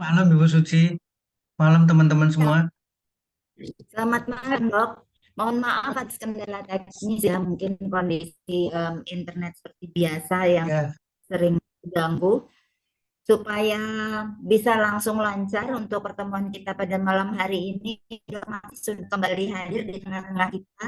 Malam Ibu Suci, malam teman-teman semua. Ya, selamat malam, Dok. Mohon maaf atas kendala teknis ya, mungkin kondisi internet seperti biasa yang Ya, sering mengganggu. Supaya bisa langsung lancar untuk pertemuan kita pada malam hari ini, Dok masih sudah kembali hadir di tengah-tengah kita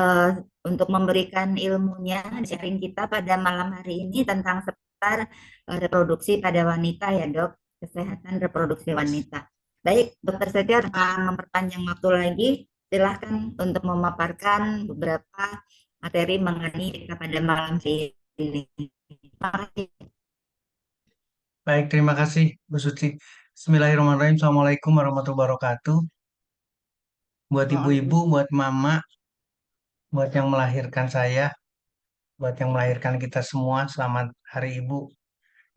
eh, untuk memberikan ilmunya, sharing kita pada malam hari ini tentang seputar reproduksi pada wanita ya, Dok, kesehatan reproduksi wanita. Baik, Dokter Setia, tanpa memperpanjang waktu lagi, silahkan untuk memaparkan beberapa materi mengenai kita pada malam hari ini. Terima kasih. baik, terima kasih Bu Suci. Bismillahirrahmanirrahim. Assalamualaikum warahmatullahi wabarakatuh. Buat ibu-ibu, buat mama, buat yang melahirkan saya, buat yang melahirkan kita semua, selamat Hari Ibu.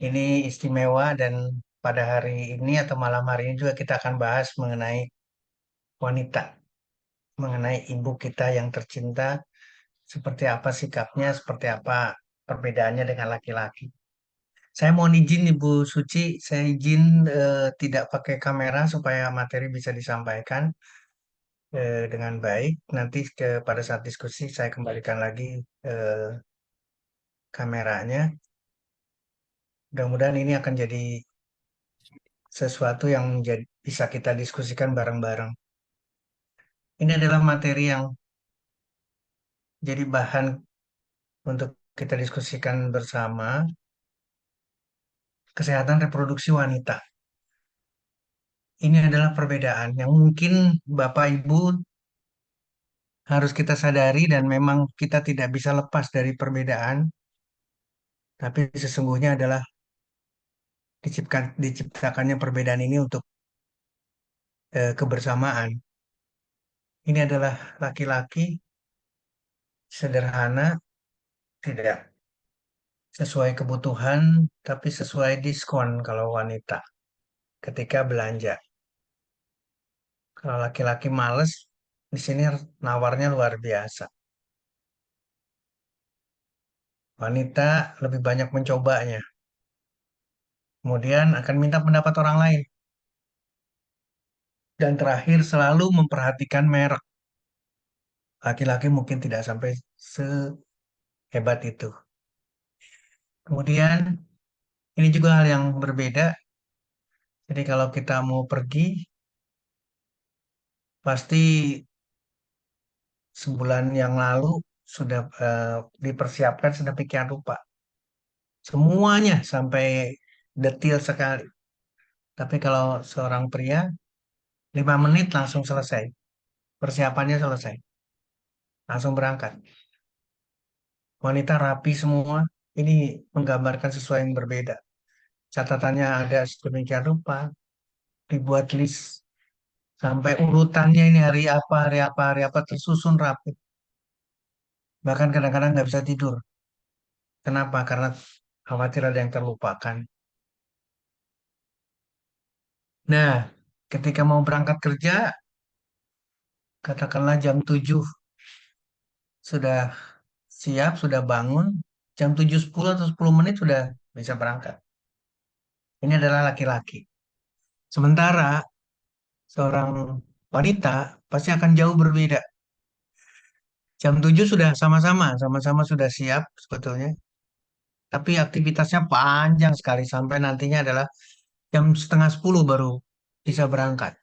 Ini istimewa dan pada hari ini atau malam hari ini juga kita akan bahas mengenai wanita, mengenai ibu kita yang tercinta, seperti apa sikapnya, seperti apa perbedaannya dengan laki-laki. Saya mohon izin Ibu Suci, saya izin tidak pakai kamera supaya materi bisa disampaikan dengan baik. Nanti pada saat diskusi saya kembalikan lagi eh, kameranya. Mudah-mudahan ini akan jadi sesuatu yang bisa kita diskusikan bareng-bareng. Ini adalah materi yang jadi bahan untuk kita diskusikan bersama, kesehatan reproduksi wanita. Ini adalah perbedaan yang mungkin Bapak Ibu harus kita sadari dan memang kita tidak bisa lepas dari perbedaan, tapi sesungguhnya adalah diciptakannya perbedaan ini untuk kebersamaan. Ini adalah laki-laki sederhana, tidak sesuai kebutuhan, tapi sesuai diskon kalau wanita ketika belanja. Kalau laki-laki males, di sini nawarnya luar biasa. Wanita lebih banyak mencobanya, kemudian akan minta pendapat orang lain. Dan terakhir selalu memperhatikan merek. Laki-laki mungkin tidak sampai sehebat itu. Kemudian ini juga hal yang berbeda. Jadi kalau kita mau pergi, pasti sebulan yang lalu sudah dipersiapkan sedemikian rupa. Semuanya sampai detil sekali. Tapi kalau seorang pria, 5 menit langsung selesai. Persiapannya selesai. Langsung berangkat. Wanita rapi semua. Ini menggambarkan sesuatu yang berbeda. Catatannya ada sedemikian rupa. Dibuat list sampai urutannya ini hari apa, hari apa, hari apa tersusun rapi. Bahkan kadang-kadang nggak bisa tidur. Kenapa? Karena khawatir ada yang terlupakan. Nah, ketika mau berangkat kerja, katakanlah jam 7 sudah siap, sudah bangun, jam 7.10 atau 10 menit sudah bisa berangkat. Ini adalah laki-laki. Sementara seorang wanita pasti akan jauh berbeda. Jam 7 sudah sama-sama sudah siap sebetulnya. Tapi aktivitasnya panjang sekali sampai nantinya adalah jam setengah 10 baru bisa berangkat.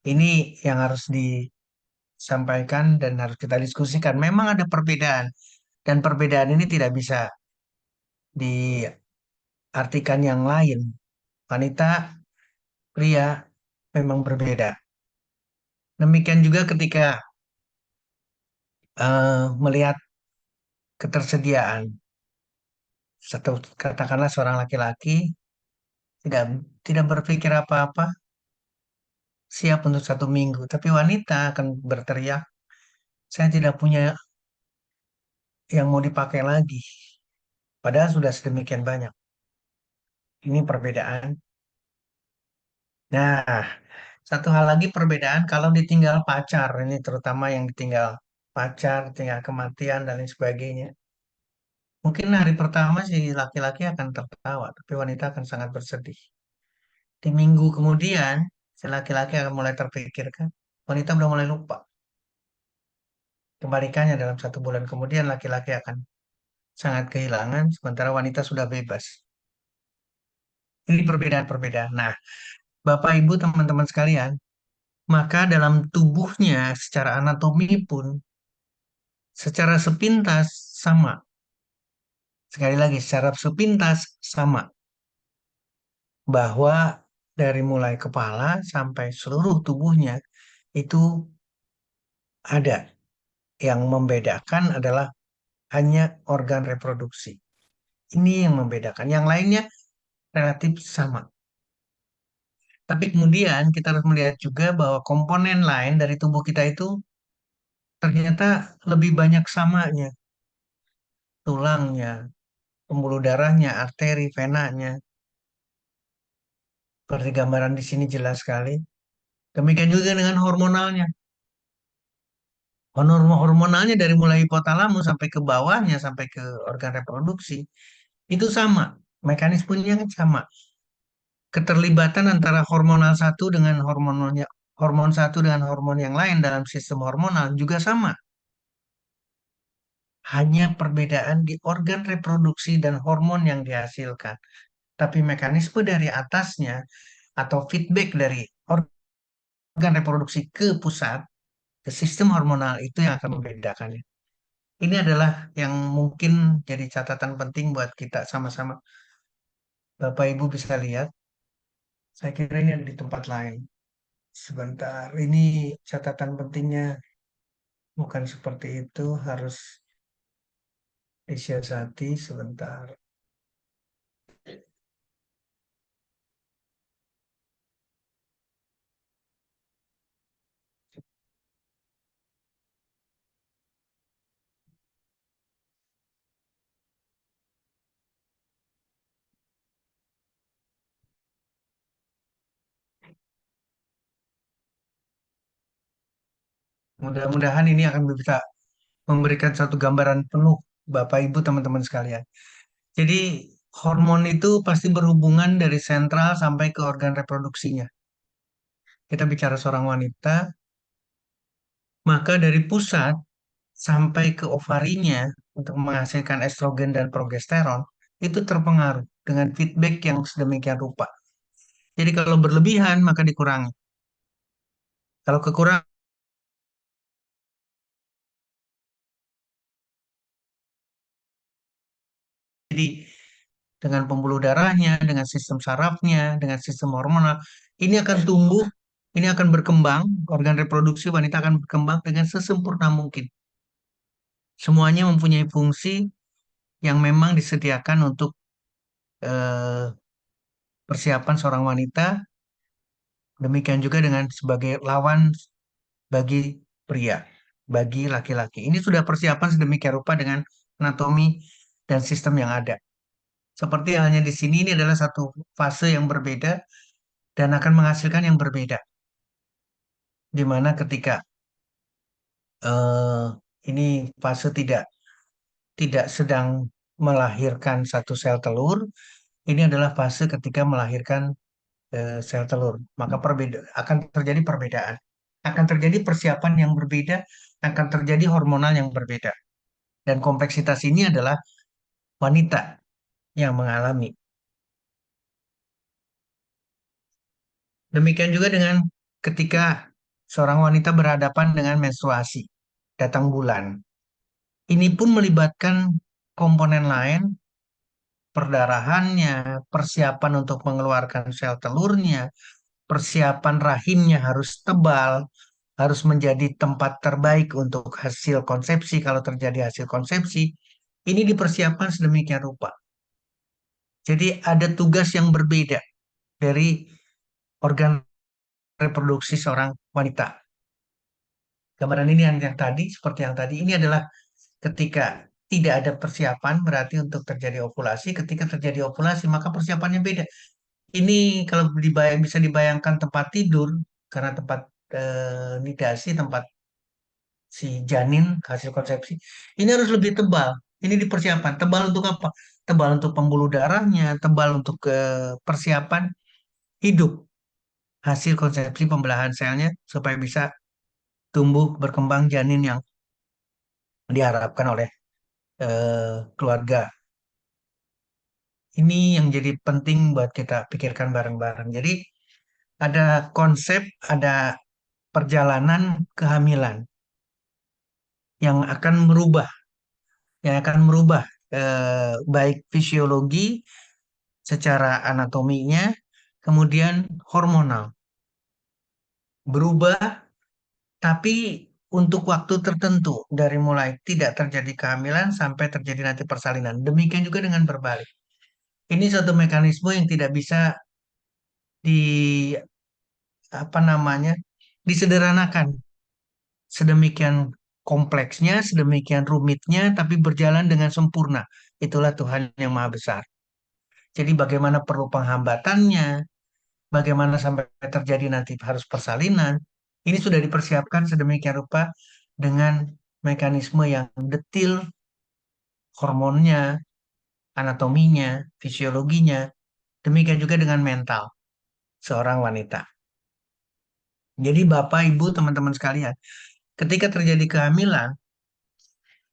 Ini yang harus disampaikan dan harus kita diskusikan. Memang ada perbedaan dan perbedaan ini tidak bisa diartikan yang lain. Wanita, pria memang berbeda. Demikian juga ketika melihat ketersediaan. Satu katakanlah seorang laki-laki tidak tidak berpikir apa-apa, siap untuk 1 minggu. Tapi wanita akan berteriak, saya tidak punya yang mau dipakai lagi. Padahal sudah sedemikian banyak. Ini perbedaan. Nah, satu hal lagi perbedaan kalau ditinggal pacar. Ini terutama yang ditinggal pacar, tinggal kematian, dan lain sebagainya. Mungkin hari pertama si laki-laki akan tertawa, tapi wanita akan sangat bersedih. Di minggu kemudian, si laki-laki akan mulai terpikirkan, wanita udah mulai lupa. Kebalikannya dalam 1 bulan kemudian laki-laki akan sangat kehilangan, sementara wanita sudah bebas. Ini perbedaan-perbedaan. Nah, Bapak, Ibu, teman-teman sekalian, maka dalam tubuhnya secara anatomi pun secara sepintas sama. Sekali lagi, secara sepintas sama. Bahwa dari mulai kepala sampai seluruh tubuhnya itu ada. Yang membedakan adalah hanya organ reproduksi. Ini yang membedakan. Yang lainnya relatif sama. Tapi kemudian kita harus melihat juga bahwa komponen lain dari tubuh kita itu ternyata lebih banyak samanya. Tulangnya, pembuluh darahnya, arteri, venanya. Seperti gambaran di sini jelas sekali. Demikian juga dengan hormonalnya. Hormonalnya dari mulai hipotalamus sampai ke bawahnya, sampai ke organ reproduksi. Itu sama. Mekanismenya kan sama. Keterlibatan antara hormonal satu dengan hormon satu dengan hormon yang lain dalam sistem hormonal juga sama. Hanya perbedaan di organ reproduksi dan hormon yang dihasilkan. Tapi mekanisme dari atasnya atau feedback dari organ reproduksi ke pusat, ke sistem hormonal itu yang akan membedakannya. Ini adalah yang mungkin jadi catatan penting buat kita sama-sama. Bapak Ibu bisa lihat, saya kira ini ada di tempat lain. Sebentar, ini catatan pentingnya bukan seperti itu, harus disiasati sebentar. Mudah-mudahan ini akan bisa memberikan satu gambaran penuh, Bapak Ibu, teman-teman sekalian. Jadi, hormon itu pasti berhubungan dari sentral sampai ke organ reproduksinya. Kita bicara seorang wanita, maka dari pusat sampai ke ovarinya untuk menghasilkan estrogen dan progesteron, itu terpengaruh dengan feedback yang sedemikian rupa. Jadi kalau berlebihan maka dikurangi. Kalau kekurangan, jadi dengan pembuluh darahnya, dengan sistem sarafnya, dengan sistem hormonal, ini akan tumbuh, ini akan berkembang, organ reproduksi wanita akan berkembang dengan sesempurna mungkin. Semuanya mempunyai fungsi yang memang disediakan untuk eh, persiapan seorang wanita, demikian juga dengan sebagai lawan bagi pria, bagi laki-laki. Ini sudah persiapan sedemikian rupa dengan anatomi dan sistem yang ada. Seperti halnya di sini, ini adalah satu fase yang berbeda dan akan menghasilkan yang berbeda. Di mana ketika eh, ini fase tidak tidak sedang melahirkan satu sel telur, ini adalah fase ketika melahirkan sel telur. Maka akan terjadi perbedaan, akan terjadi persiapan yang berbeda, akan terjadi hormonal yang berbeda. Dan kompleksitas ini adalah wanita yang mengalami. Demikian juga dengan ketika seorang wanita berhadapan dengan menstruasi, datang bulan. Ini pun melibatkan komponen lain, perdarahannya, persiapan untuk mengeluarkan sel telurnya, persiapan rahimnya harus tebal, harus menjadi tempat terbaik untuk hasil konsepsi kalau terjadi hasil konsepsi. Ini dipersiapkan sedemikian rupa. Jadi ada tugas yang berbeda dari organ reproduksi seorang wanita. Gambaran ini yang tadi, seperti yang tadi, ini adalah ketika tidak ada persiapan berarti untuk terjadi ovulasi. Ketika terjadi ovulasi maka persiapannya beda. Ini kalau bisa dibayangkan tempat tidur, karena tempat nidasi, tempat si janin hasil konsepsi, ini harus lebih tebal. Ini dipersiapkan. Tebal untuk apa? Tebal untuk pembuluh darahnya, tebal untuk persiapan hidup hasil konsepsi pembelahan selnya supaya bisa tumbuh berkembang janin yang diharapkan oleh keluarga. Ini yang jadi penting buat kita pikirkan bareng-bareng. Jadi ada konsep, ada perjalanan kehamilan yang akan merubah, baik fisiologi secara anatominya, kemudian hormonal berubah, tapi untuk waktu tertentu dari mulai tidak terjadi kehamilan sampai terjadi nanti persalinan. Demikian juga dengan berbalik. Ini suatu mekanisme yang tidak bisa di apa namanya disederhanakan sedemikian kompleksnya, sedemikian rumitnya, tapi berjalan dengan sempurna. Itulah Tuhan yang Maha Besar. Jadi bagaimana perlu penghambatannya, bagaimana sampai terjadi nanti harus persalinan, ini sudah dipersiapkan sedemikian rupa dengan mekanisme yang detil, hormonnya, anatominya, fisiologinya, demikian juga dengan mental seorang wanita. Jadi Bapak, Ibu, teman-teman sekalian, ketika terjadi kehamilan,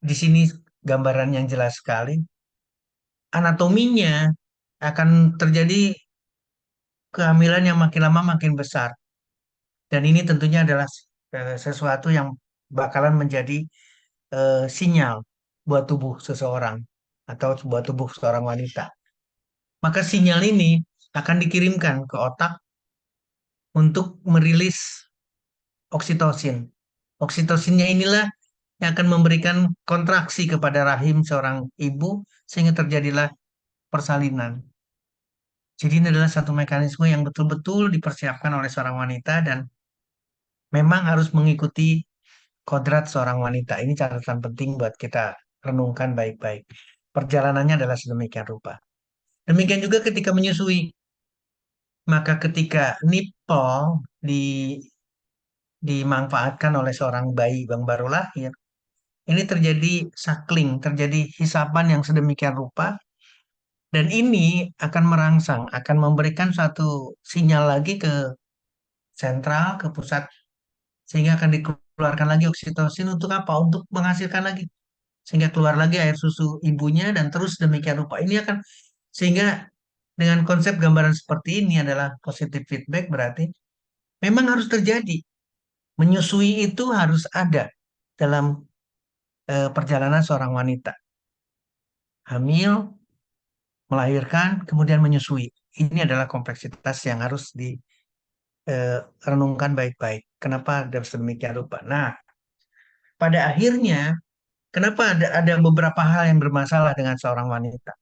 di sini gambaran yang jelas sekali, anatominya akan terjadi kehamilan yang makin lama makin besar. Dan ini tentunya adalah sesuatu yang bakalan menjadi sinyal buat tubuh seseorang atau buat tubuh seorang wanita. Maka sinyal ini akan dikirimkan ke otak untuk merilis oksitosin. Oksitosinnya inilah yang akan memberikan kontraksi kepada rahim seorang ibu sehingga terjadilah persalinan. Jadi ini adalah satu mekanisme yang betul-betul dipersiapkan oleh seorang wanita dan memang harus mengikuti kodrat seorang wanita. Ini catatan penting buat kita renungkan baik-baik. Perjalanannya adalah sedemikian rupa. Demikian juga ketika menyusui. Maka ketika nipple di, dimanfaatkan oleh seorang bayi yang baru lahir, ini terjadi suckling, terjadi hisapan yang sedemikian rupa, dan ini akan merangsang, akan memberikan satu sinyal lagi ke sentral, ke pusat, sehingga akan dikeluarkan lagi oksitosin untuk apa? Untuk menghasilkan lagi sehingga keluar lagi air susu ibunya dan terus demikian rupa. Ini akan sehingga dengan konsep gambaran seperti ini adalah positive feedback berarti memang harus terjadi. Menyusui itu harus ada dalam perjalanan seorang wanita. Hamil, melahirkan, kemudian menyusui. Ini adalah kompleksitas yang harus direnungkan baik-baik. Kenapa ada sedemikian rupa? Nah, pada akhirnya, kenapa ada beberapa hal yang bermasalah dengan seorang wanita?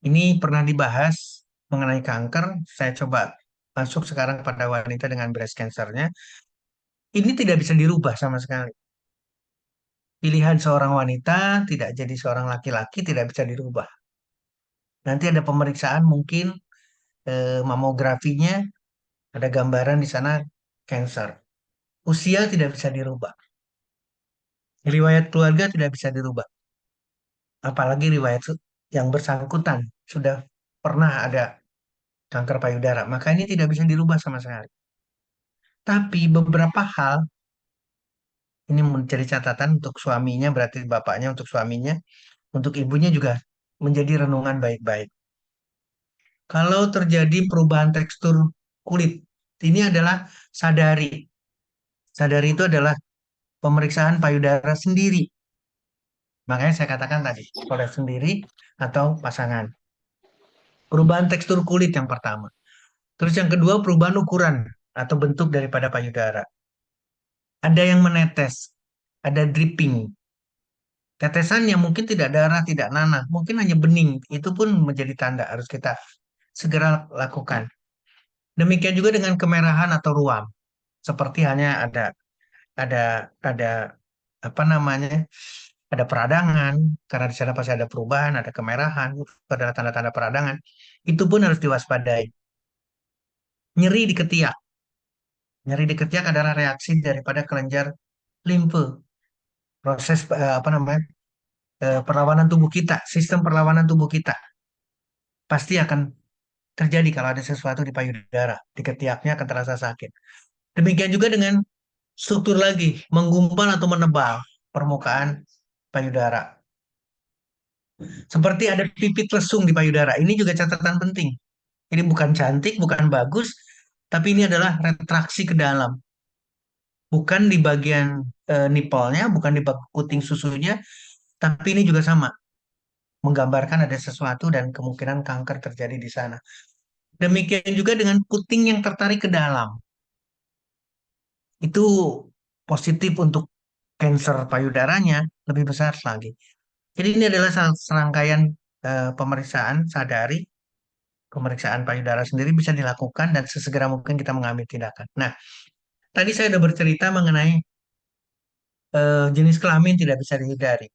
Ini pernah dibahas mengenai kanker. Saya coba masuk sekarang pada wanita dengan breast cancer-nya. Ini tidak bisa dirubah sama sekali. Pilihan seorang wanita tidak jadi seorang laki-laki tidak bisa dirubah. Nanti ada pemeriksaan mungkin mamografinya ada gambaran di sana cancer. Usia tidak bisa dirubah. Riwayat keluarga tidak bisa dirubah. Apalagi riwayat yang bersangkutan sudah pernah ada kanker payudara. Maka ini tidak bisa dirubah sama sekali. Tapi beberapa hal ini menjadi catatan untuk suaminya, berarti bapaknya untuk suaminya, untuk ibunya juga menjadi renungan baik-baik. Kalau terjadi perubahan tekstur kulit, ini adalah sadari. Sadari itu adalah pemeriksaan payudara sendiri. Makanya saya katakan tadi, oleh sendiri atau pasangan. Perubahan tekstur kulit yang pertama. Terus yang kedua, perubahan ukuran atau bentuk daripada payudara. Ada yang menetes, ada dripping. Tetesannya mungkin tidak darah, tidak nanah, mungkin hanya bening. Itu pun menjadi tanda harus kita segera lakukan. Demikian juga dengan kemerahan atau ruam. Seperti hanya ada ada apa namanya? Ada peradangan karena di sana pasti ada perubahan, ada kemerahan, itu adalah tanda-tanda peradangan. Itu pun harus diwaspadai. Nyeri di ketiak. Nyeri di ketiak adalah reaksi daripada kelenjar limfe. Proses apa namanya? Perlawanan tubuh kita, sistem perlawanan tubuh kita pasti akan terjadi kalau ada sesuatu di payudara, di ketiaknya akan terasa sakit. Demikian juga dengan struktur lagi, menggumpal atau menebal permukaan payudara. Seperti ada pipit lesung di payudara. Ini juga catatan penting. Ini bukan cantik, bukan bagus, tapi ini adalah retraksi ke dalam. Bukan di bagian nipolnya, bukan di puting susunya, tapi ini juga sama. Menggambarkan ada sesuatu dan kemungkinan kanker terjadi di sana. Demikian juga dengan puting yang tertarik ke dalam. Itu positif untuk kanker payudaranya lebih besar lagi. Jadi ini adalah serangkaian pemeriksaan sadari, pemeriksaan payudara sendiri bisa dilakukan dan sesegera mungkin kita mengambil tindakan. Nah, tadi saya sudah bercerita mengenai jenis kelamin tidak bisa dihindari.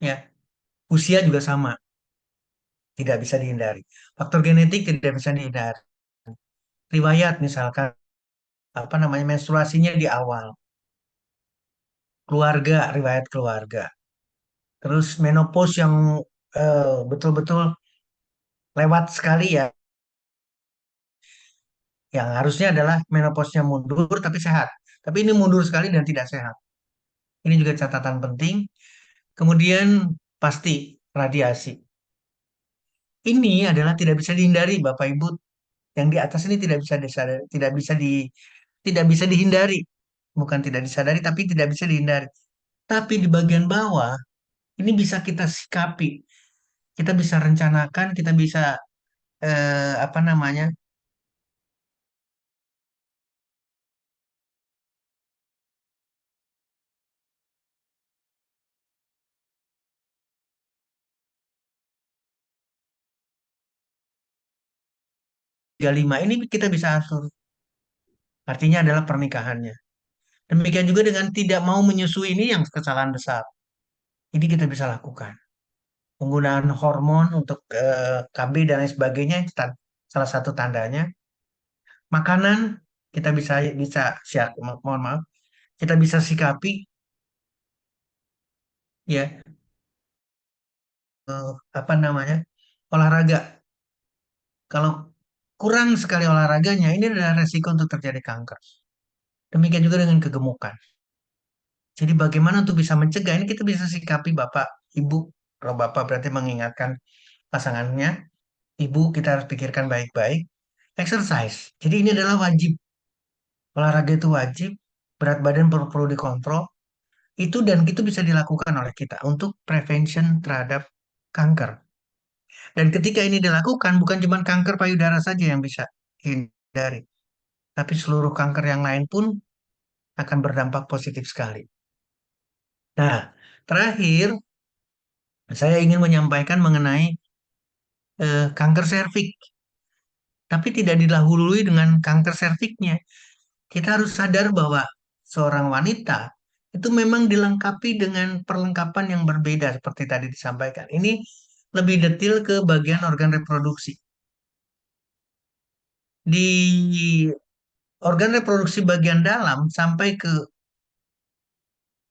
Ya, usia juga sama, tidak bisa dihindari. Faktor genetik tidak bisa dihindari. Riwayat misalkan apa namanya menstruasinya di awal, keluarga, riwayat keluarga. Terus menopause yang betul-betul lewat sekali ya, yang harusnya adalah menopausnya mundur tapi sehat. Tapi ini mundur sekali dan tidak sehat. Ini juga catatan penting. Kemudian pasti radiasi. Ini adalah tidak bisa dihindari, Bapak Ibu. Yang di atas ini tidak bisa disadari, tidak bisa dihindari. Bukan tidak disadari, tapi tidak bisa dihindari. Tapi di bagian bawah ini bisa kita sikapi, kita bisa rencanakan, kita bisa apa namanya 35 ini kita bisa atur. Artinya adalah pernikahannya. Demikian juga dengan tidak mau menyusui ini yang kesalahan besar. Ini kita bisa lakukan. Penggunaan hormon untuk KB dan lain sebagainya itu salah satu tandanya. Makanan kita bisa bisa siap, mohon maaf, kita bisa sikapi ya apa namanya olahraga. Kalau kurang sekali olahraganya, ini adalah resiko untuk terjadi kanker. Demikian juga dengan kegemukan. Jadi bagaimana untuk bisa mencegah ini kita bisa sikapi Bapak, Ibu. Kalau Bapak berarti mengingatkan pasangannya, Ibu kita harus pikirkan baik-baik. Exercise. Jadi ini adalah wajib. Olahraga itu wajib. Berat badan perlu dikontrol. Itu dan itu bisa dilakukan oleh kita untuk prevention terhadap kanker. Dan ketika ini dilakukan, bukan cuma kanker payudara saja yang bisa dihindari, tapi seluruh kanker yang lain pun akan berdampak positif sekali. Nah, terakhir saya ingin menyampaikan mengenai kanker serviks, tapi tidak didahului dengan kanker serviknya. Kita harus sadar bahwa seorang wanita itu memang dilengkapi dengan perlengkapan yang berbeda seperti tadi disampaikan. Ini lebih detail ke bagian organ reproduksi. Di organ reproduksi bagian dalam sampai ke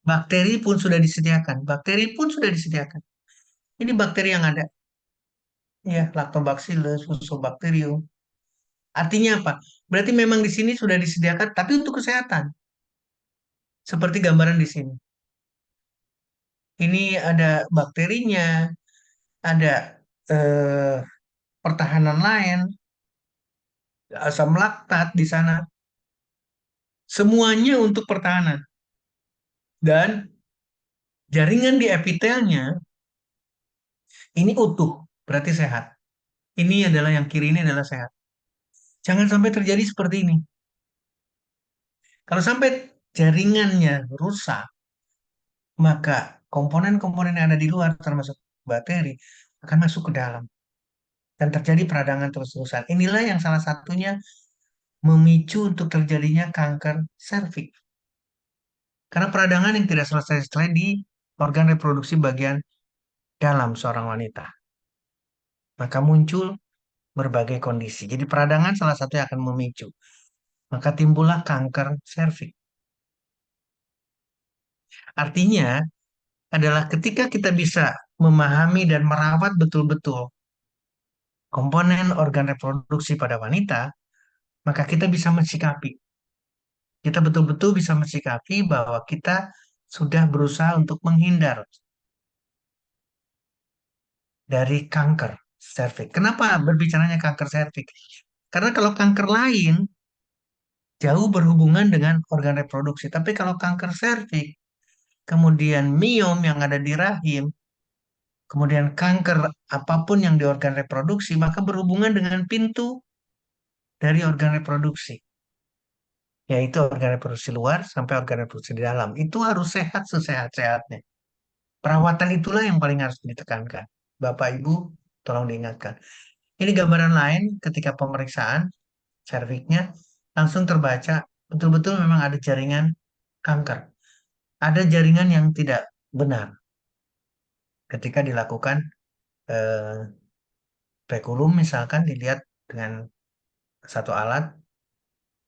bakteri pun sudah disediakan. Bakteri pun sudah disediakan. Ini bakteri yang ada, ya, Lactobacillus, Fusobacterium. Artinya apa? Berarti memang di sini sudah disediakan, tapi untuk kesehatan. Seperti gambaran di sini. Ini ada bakterinya, ada eh, pertahanan lain, asam laktat di sana. Semuanya untuk pertahanan. Dan jaringan di epitelnya ini utuh, berarti sehat. Ini adalah yang kiri ini adalah sehat. Jangan sampai terjadi seperti ini. Kalau sampai jaringannya rusak, maka komponen-komponen yang ada di luar termasuk bakteri akan masuk ke dalam dan terjadi peradangan terus-terusan. Inilah yang salah satunya memicu untuk terjadinya kanker serviks. Karena peradangan yang tidak selesai-selesai di organ reproduksi bagian dalam seorang wanita. Maka muncul berbagai kondisi. Jadi peradangan salah satu yang akan memicu. Maka timbullah kanker serviks. Artinya adalah ketika kita bisa memahami dan merawat betul-betul komponen organ reproduksi pada wanita, maka kita bisa mensikapi. Kita betul-betul bisa mensikapi bahwa kita sudah berusaha untuk menghindar dari kanker serviks. Kenapa berbicaranya kanker serviks? Karena kalau kanker lain jauh berhubungan dengan organ reproduksi. Tapi kalau kanker serviks, kemudian miom yang ada di rahim, kemudian kanker apapun yang di organ reproduksi, maka berhubungan dengan pintu dari organ reproduksi, yaitu organ reproduksi luar sampai organ reproduksi di dalam. Itu harus sehat sesehat-sehatnya. Perawatan itulah yang paling harus ditekankan. Bapak Ibu, tolong diingatkan. Ini gambaran lain ketika pemeriksaan serviknya langsung terbaca betul-betul memang ada jaringan kanker. Ada jaringan yang tidak benar ketika dilakukan eh, spekulum misalkan dilihat dengan satu alat,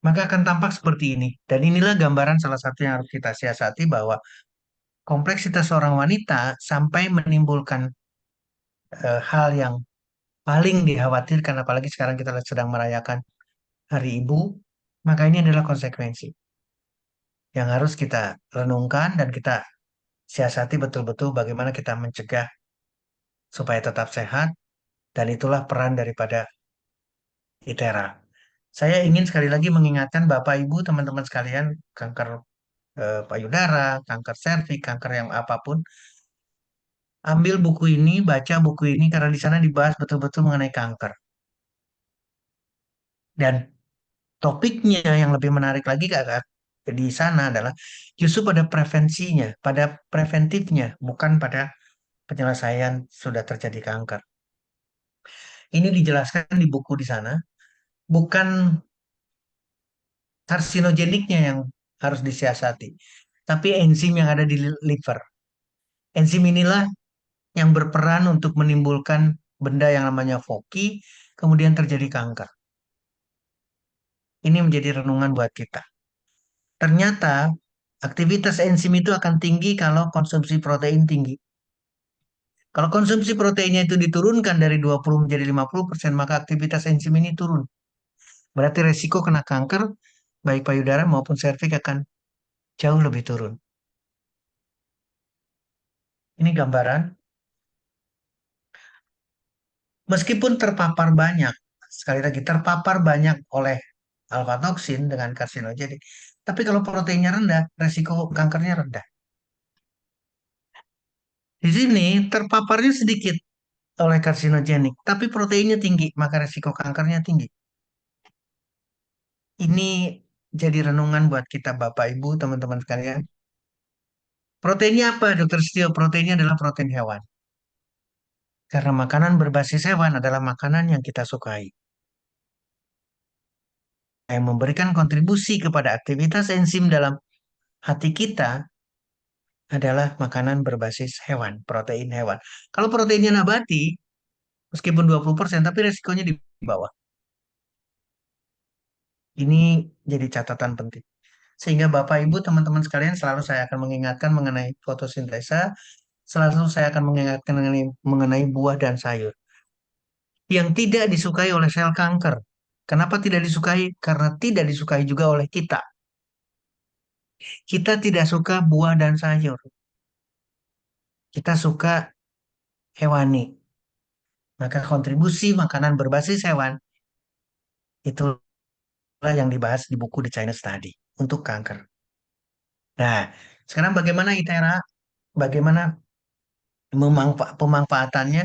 maka akan tampak seperti ini. Dan inilah gambaran salah satu yang harus kita siasati bahwa kompleksitas seorang wanita sampai menimbulkan hal yang paling dikhawatirkan, apalagi sekarang kita sedang merayakan Hari Ibu, maka ini adalah konsekuensi yang harus kita renungkan dan kita siasati betul-betul bagaimana kita mencegah supaya tetap sehat, dan itulah peran daripada ITERA. Saya ingin sekali lagi mengingatkan Bapak Ibu, teman-teman sekalian, kanker payudara, kanker serviks, kanker yang apapun, ambil buku ini, baca buku ini karena di sana dibahas betul-betul mengenai kanker. Dan topiknya yang lebih menarik lagi Kak, di sana adalah justru pada prevensinya, pada preventifnya, bukan pada penyelesaian sudah terjadi kanker. Ini dijelaskan di buku di sana, bukan karsinogeniknya yang harus disiasati, tapi enzim yang ada di liver. Enzim inilah yang berperan untuk menimbulkan benda yang namanya FOKI, kemudian terjadi kanker. Ini menjadi renungan buat kita. Ternyata aktivitas enzim itu akan tinggi kalau konsumsi protein tinggi. Kalau konsumsi proteinnya itu diturunkan dari 20 menjadi 50%, maka aktivitas enzim ini turun. Berarti resiko kena kanker, baik payudara maupun serviks akan jauh lebih turun. Ini gambaran. Meskipun terpapar banyak, sekali lagi terpapar banyak oleh alfa toksin dengan karsinogenik, tapi kalau proteinnya rendah, resiko kankernya rendah. Di sini terpaparnya sedikit oleh karsinogenik, tapi proteinnya tinggi, maka resiko kankernya tinggi. Ini jadi renungan buat kita Bapak Ibu, teman-teman sekalian. Proteinnya apa, Dokter Setio? Proteinnya adalah protein hewan. Karena makanan berbasis hewan adalah makanan yang kita sukai. Yang memberikan kontribusi kepada aktivitas enzim dalam hati kita adalah makanan berbasis hewan, protein hewan. Kalau proteinnya nabati, meskipun 20%, tapi resikonya di bawah. Ini jadi catatan penting. Sehingga Bapak, Ibu, teman-teman sekalian selalu saya akan mengingatkan mengenai fotosintesa, selalu saya akan mengingatkan mengenai buah dan sayur yang tidak disukai oleh sel kanker. Kenapa tidak disukai? Karena tidak disukai juga oleh kita. Kita tidak suka buah dan sayur. Kita suka hewani. Maka kontribusi makanan berbasis hewan itulah yang dibahas di buku The China Study untuk kanker. Nah, sekarang bagaimana ITERA? Bagaimana pemanfaatannya?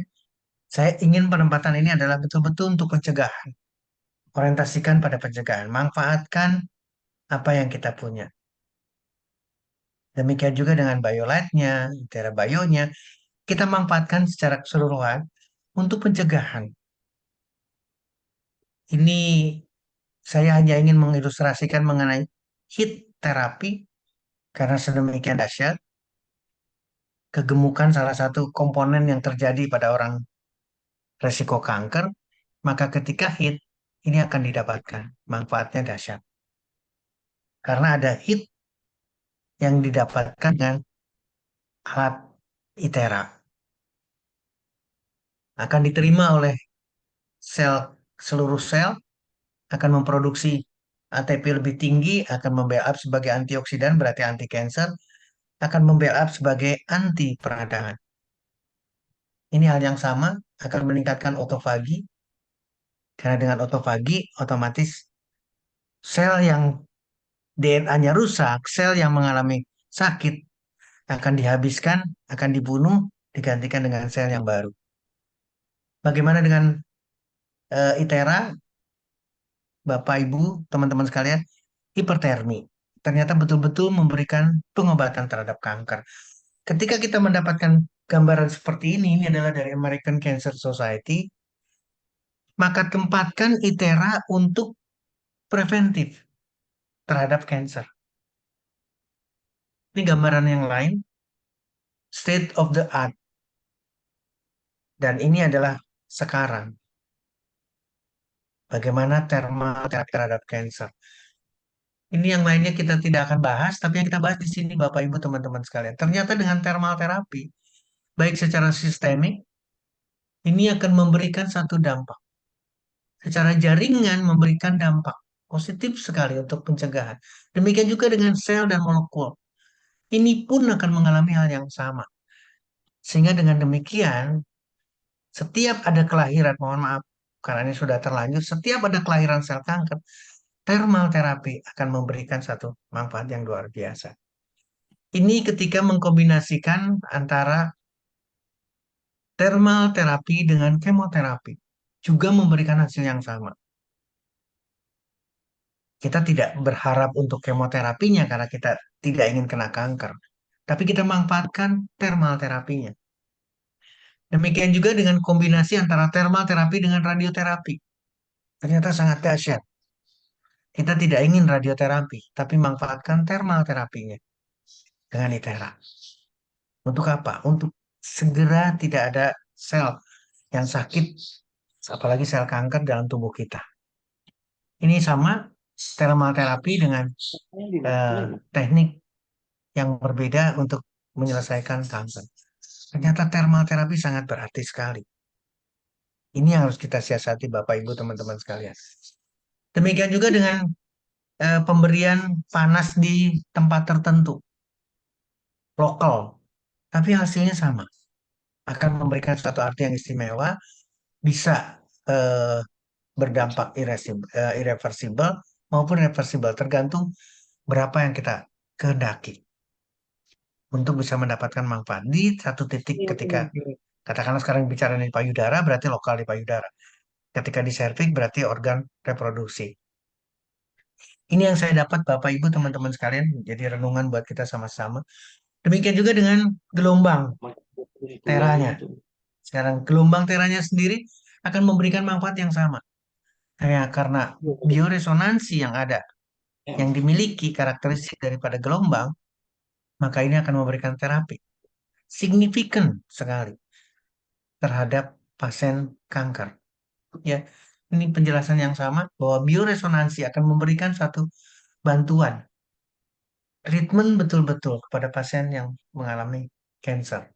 Saya ingin penempatan ini adalah betul-betul untuk pencegahan. Orientasikan pada pencegahan. Manfaatkan apa yang kita punya. Demikian juga dengan BioLite-nya, ITERA Bio-nya. Kita manfaatkan secara keseluruhan untuk pencegahan. Ini saya hanya ingin mengilustrasikan mengenai heat terapi karena sedemikian dahsyat kegemukan salah satu komponen yang terjadi pada orang resiko kanker, maka ketika hit ini akan didapatkan manfaatnya dahsyat. Karena ada hit yang didapatkan dengan alat ITERA akan diterima oleh sel seluruh sel akan memproduksi ATP lebih tinggi, akan membackup sebagai antioksidan berarti anti cancer, akan membackup sebagai anti peradangan. Ini hal yang sama akan meningkatkan otofagi karena dengan otofagi otomatis sel yang DNA-nya rusak, sel yang mengalami sakit akan dihabiskan, akan dibunuh, digantikan dengan sel yang baru. Bagaimana dengan ITERA, Bapak, Ibu, teman-teman sekalian? Hipertermi. Ternyata betul-betul memberikan pengobatan terhadap kanker. Ketika kita mendapatkan gambaran seperti ini adalah dari American Cancer Society, maka tempatkan ITERA untuk preventif terhadap cancer. Ini gambaran yang lain, state of the art. Dan ini adalah sekarang. Bagaimana thermal terapi terhadap cancer. Ini yang lainnya kita tidak akan bahas, tapi yang kita bahas di sini Bapak Ibu teman-teman sekalian. Ternyata dengan thermal terapi, baik secara sistemik, ini akan memberikan satu dampak. Secara jaringan memberikan dampak positif sekali untuk pencegahan. Demikian juga dengan sel dan molekul. Ini pun akan mengalami hal yang sama. Sehingga dengan demikian, setiap ada kelahiran, mohon maaf, karena ini sudah terlanjur, setiap ada kelahiran sel kanker, thermal terapi akan memberikan satu manfaat yang luar biasa. Ini ketika mengkombinasikan antara thermal terapi dengan kemoterapi, juga memberikan hasil yang sama. Kita tidak berharap untuk kemoterapinya karena kita tidak ingin kena kanker. Tapi kita manfaatkan thermal terapinya. Demikian juga dengan kombinasi antara thermal terapi dengan radioterapi. Ternyata sangat dahsyat. Kita tidak ingin radioterapi, tapi manfaatkan thermal terapinya dengan ITERA. Untuk apa? Untuk segera tidak ada sel yang sakit, apalagi sel kanker dalam tubuh kita. Ini sama thermal terapi dengan teknik yang berbeda untuk menyelesaikan kanker. Ternyata thermal terapi sangat berarti sekali. Ini yang harus kita siasati Bapak Ibu teman-teman sekalian. Demikian juga dengan pemberian panas di tempat tertentu, lokal, tapi hasilnya sama. Akan memberikan suatu arti yang istimewa, bisa eh, berdampak irreversible maupun reversible, tergantung berapa yang kita kehendaki untuk bisa mendapatkan manfaat di satu titik ketika katakanlah sekarang bicara di payudara berarti lokal di payudara. Ketika di serviks berarti organ reproduksi. Ini yang saya dapat Bapak Ibu teman-teman sekalian jadi renungan buat kita sama-sama. Demikian juga dengan gelombang teranya. Sekarang gelombang teranya sendiri akan memberikan manfaat yang sama. Karena bioresonansi yang ada yang dimiliki karakteristik daripada gelombang, maka ini akan memberikan terapi signifikan sekali terhadap pasien kanker. Ya, ini penjelasan yang sama bahwa bioresonansi akan memberikan satu bantuan treatment betul-betul kepada pasien yang mengalami cancer.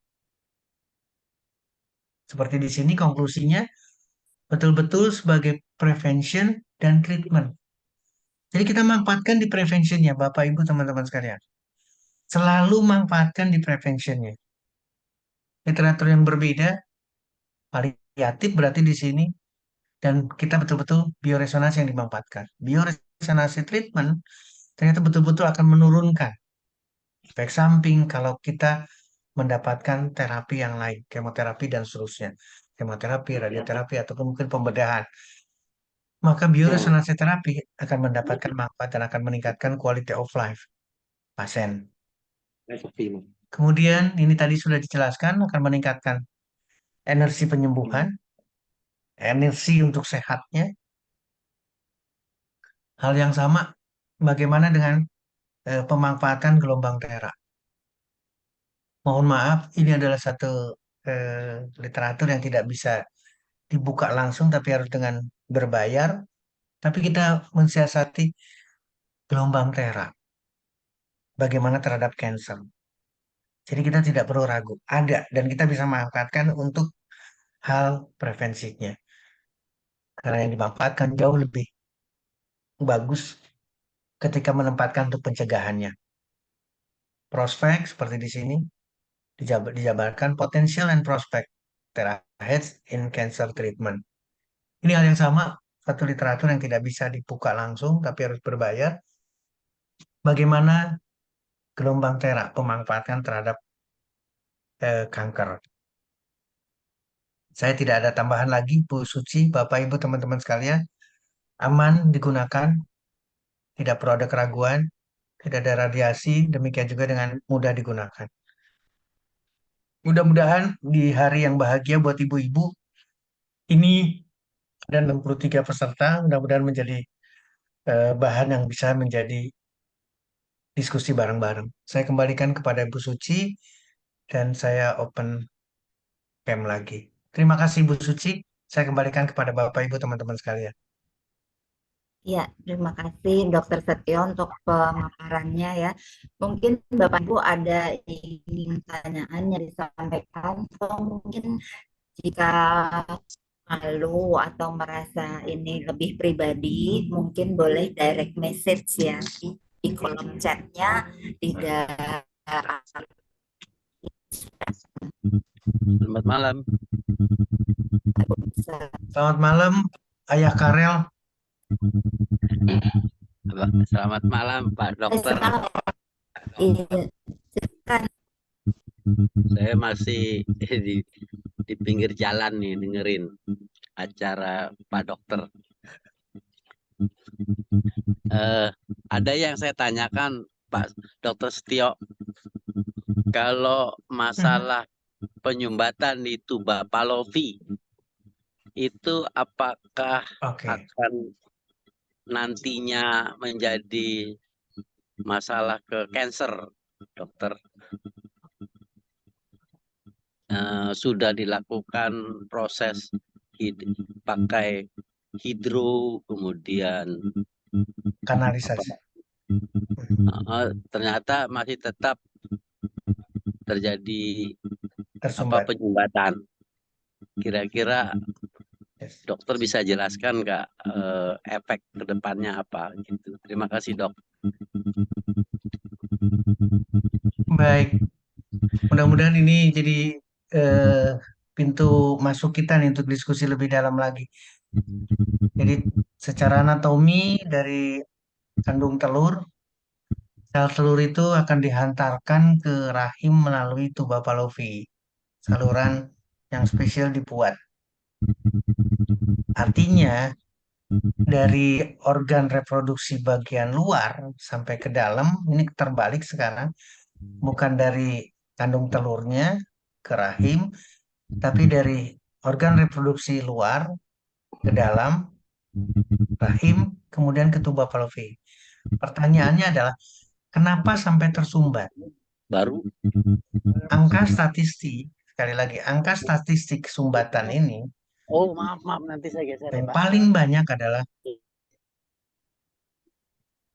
Seperti di sini konklusinya betul-betul sebagai prevention dan treatment. Jadi kita manfaatkan di preventionnya, Bapak Ibu teman-teman sekalian. Selalu manfaatkan di preventionnya. Literatur yang berbeda, paliatif berarti di sini, dan kita betul-betul bioresonansi yang dimanfaatkan. Bioresonansi treatment ternyata betul-betul akan menurunkan efek samping kalau kita mendapatkan terapi yang lain, kemoterapi dan seterusnya. Kemoterapi, radioterapi, ataupun mungkin pembedahan. Maka bioresonansi terapi akan mendapatkan manfaat dan akan meningkatkan quality of life pasien. Kemudian ini tadi sudah dijelaskan akan meningkatkan energi penyembuhan, energi untuk sehatnya. Hal yang sama bagaimana dengan pemanfaatan gelombang tera. Mohon maaf, ini adalah satu literatur yang tidak bisa dibuka langsung tapi harus dengan berbayar. Tapi kita mensiasati gelombang tera. Bagaimana terhadap cancer. Jadi kita tidak perlu ragu. Ada dan kita bisa manfaatkan untuk hal prevensinya. karena yang dimanfaatkan jauh lebih bagus ketika menempatkan untuk pencegahannya. Prospek seperti di sini dijabarkan potential and prospect terahead in cancer treatment. Ini hal yang sama, satu literatur yang tidak bisa dibuka langsung tapi harus berbayar. Bagaimana gelombang terak pemanfaatan terhadap kanker. Saya tidak ada tambahan lagi, Bu Suci, Bapak Ibu, teman-teman sekalian. Aman digunakan, tidak perlu ada keraguan, tidak ada radiasi, demikian juga dengan mudah digunakan. Mudah-mudahan di hari yang bahagia buat ibu-ibu, ini ada 63 peserta, mudah-mudahan menjadi bahan yang bisa menjadi diskusi bareng-bareng. Saya kembalikan kepada Bu Suci dan saya open cam lagi. Terima kasih Bu Suci, saya kembalikan kepada Bapak Ibu teman-teman sekalian. Ya, terima kasih Dokter Setio untuk pemaparannya ya. Mungkin Bapak Ibu ada ingin pertanyaan yang disampaikan, atau mungkin jika malu atau merasa ini lebih pribadi, mungkin boleh direct message ya di kolom chatnya, tidak Selamat malam. bisa. Selamat malam, Ayah Karel. Selamat malam, Pak Dokter. Selamat, iya, silakan. Saya masih di pinggir jalan nih dengerin acara Pak Dokter. Ada yang saya tanyakan, Pak Dokter Setio, kalau masalah penyumbatan di tuba Palovi itu apakah Oke. akan nantinya menjadi masalah ke cancer, Dokter? Sudah dilakukan proses pakai hidro, kemudian Kanalisasi ternyata masih tetap terjadi tersumbat. penyumbatan. Kira-kira Yes. dokter bisa jelaskan nggak efek kedepannya apa gitu. Terima kasih, Dok. Baik, mudah-mudahan ini jadi eh, pintu masuk kita nih untuk diskusi lebih dalam lagi. Jadi secara anatomi dari kandung telur, sel telur itu akan dihantarkan ke rahim melalui tuba Palovi, saluran yang spesial dibuat. Artinya dari organ reproduksi bagian luar sampai ke dalam, ini terbalik sekarang, bukan dari kandung telurnya ke rahim, tapi dari organ reproduksi luar ke dalam rahim, kemudian ke tuba Palovi. Pertanyaannya adalah, kenapa sampai tersumbat? Baru Angka statistik, sekali lagi, angka statistik sumbatan ini maaf nanti saya geser ya, yang Pak. paling banyak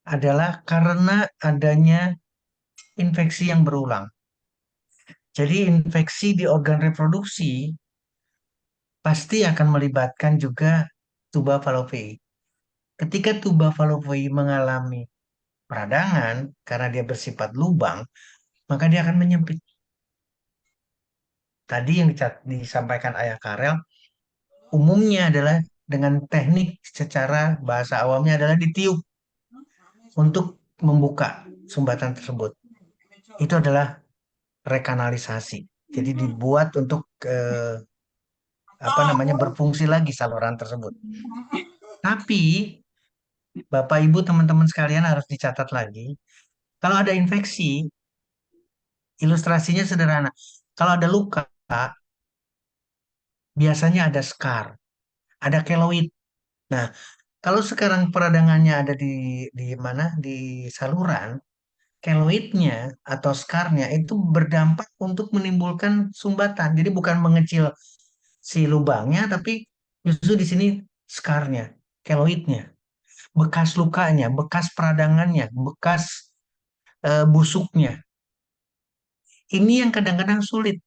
adalah karena adanya infeksi yang berulang. Jadi infeksi di organ reproduksi pasti akan melibatkan juga tuba Fallopii. Ketika tuba Fallopii mengalami peradangan karena dia bersifat lubang, maka dia akan menyempit. Tadi yang disampaikan Ayah Karel, umumnya adalah dengan teknik secara bahasa awamnya adalah ditiup untuk membuka sumbatan tersebut. Itu adalah rekanalisasi. Jadi dibuat untuk berfungsi lagi saluran tersebut. Tapi Bapak Ibu teman-teman sekalian harus dicatat lagi, kalau ada infeksi, ilustrasinya sederhana. Kalau ada luka, biasanya ada scar, ada keloid. Nah, kalau sekarang peradangannya ada di mana? Di saluran, keloidnya atau skarnya itu berdampak untuk menimbulkan sumbatan. Jadi bukan mengecil si lubangnya, tapi justru di sini skarnya, keloidnya, bekas lukanya, bekas peradangannya, bekas busuknya. Ini yang kadang-kadang sulit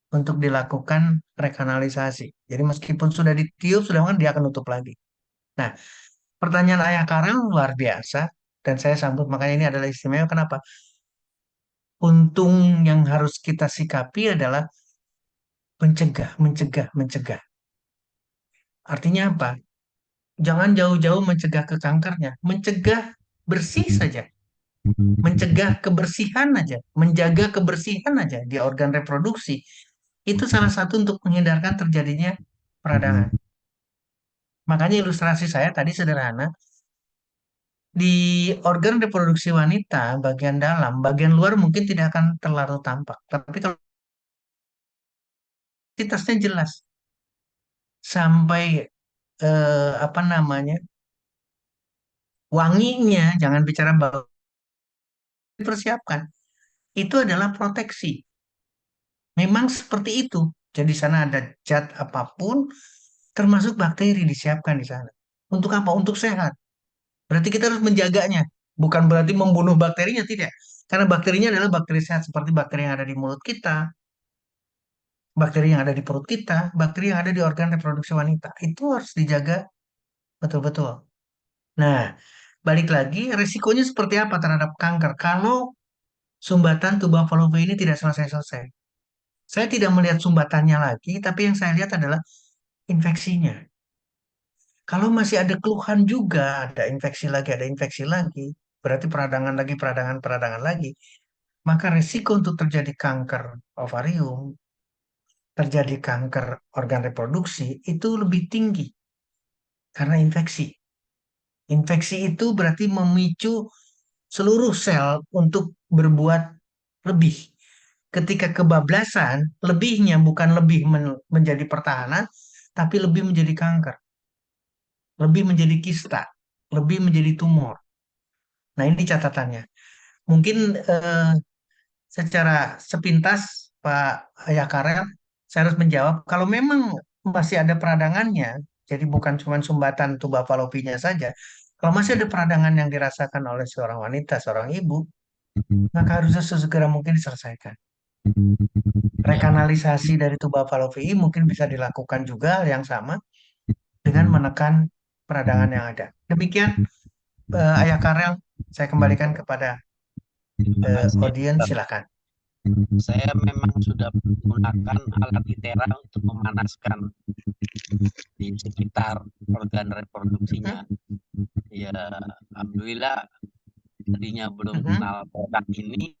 untuk dilakukan rekanalisasi. Jadi meskipun sudah ditiup, sudah kan dia akan nutup lagi. Nah, pertanyaan Ayah Karel luar biasa dan saya sambut, makanya ini adalah istimewa. Kenapa? Untung yang harus kita sikapi adalah mencegah, mencegah, mencegah. Artinya apa? Jangan jauh-jauh mencegah ke kankernya, mencegah bersih saja, mencegah kebersihan aja, menjaga kebersihan aja di organ reproduksi. Itu salah satu untuk menghindarkan terjadinya peradangan. Makanya ilustrasi saya tadi sederhana, di organ reproduksi wanita, bagian dalam, bagian luar mungkin tidak akan terlalu tampak. Tapi kalau kualitasnya jelas, sampai apa namanya, wanginya, jangan bicara bau, dipersiapkan. Itu adalah proteksi. Memang seperti itu. Jadi di sana ada zat apapun, termasuk bakteri disiapkan di sana. Untuk apa? Untuk sehat. Berarti kita harus menjaganya. Bukan berarti membunuh bakterinya, tidak. Karena bakterinya adalah bakteri sehat seperti bakteri yang ada di mulut kita, bakteri yang ada di perut kita, bakteri yang ada di organ reproduksi wanita. Itu harus dijaga betul-betul. Nah, balik lagi, resikonya seperti apa terhadap kanker kalau sumbatan tuba fallopian ini tidak selesai-selesai? Saya tidak melihat sumbatannya lagi, tapi yang saya lihat adalah infeksinya. Kalau masih ada keluhan juga, ada infeksi lagi, berarti peradangan lagi, maka resiko untuk terjadi kanker ovarium, terjadi kanker organ reproduksi itu lebih tinggi karena infeksi. Infeksi itu berarti memicu seluruh sel untuk berbuat lebih. Ketika kebablasan, lebihnya bukan lebih menjadi pertahanan, tapi lebih menjadi kanker, lebih menjadi kista, lebih menjadi tumor. Nah, ini catatannya. Mungkin secara sepintas, Pak Yakarel, saya harus menjawab, kalau memang masih ada peradangannya, jadi bukan cuma sumbatan tuba falopinya saja, kalau masih ada peradangan yang dirasakan oleh seorang wanita, seorang ibu, maka harusnya sesegera mungkin diselesaikan. Ya, Rekanalisasi dari tuba falopii mungkin bisa dilakukan juga hal yang sama dengan menekan peradangan yang ada. Demikian, Ayah Karel, saya kembalikan kepada terima kasih, audiens, dokter. silakan. Saya memang sudah menggunakan alat ITERA untuk memanaskan di sekitar organ reproduksinya. Ya, alhamdulillah tadinya belum Mhm. kenal produk ini.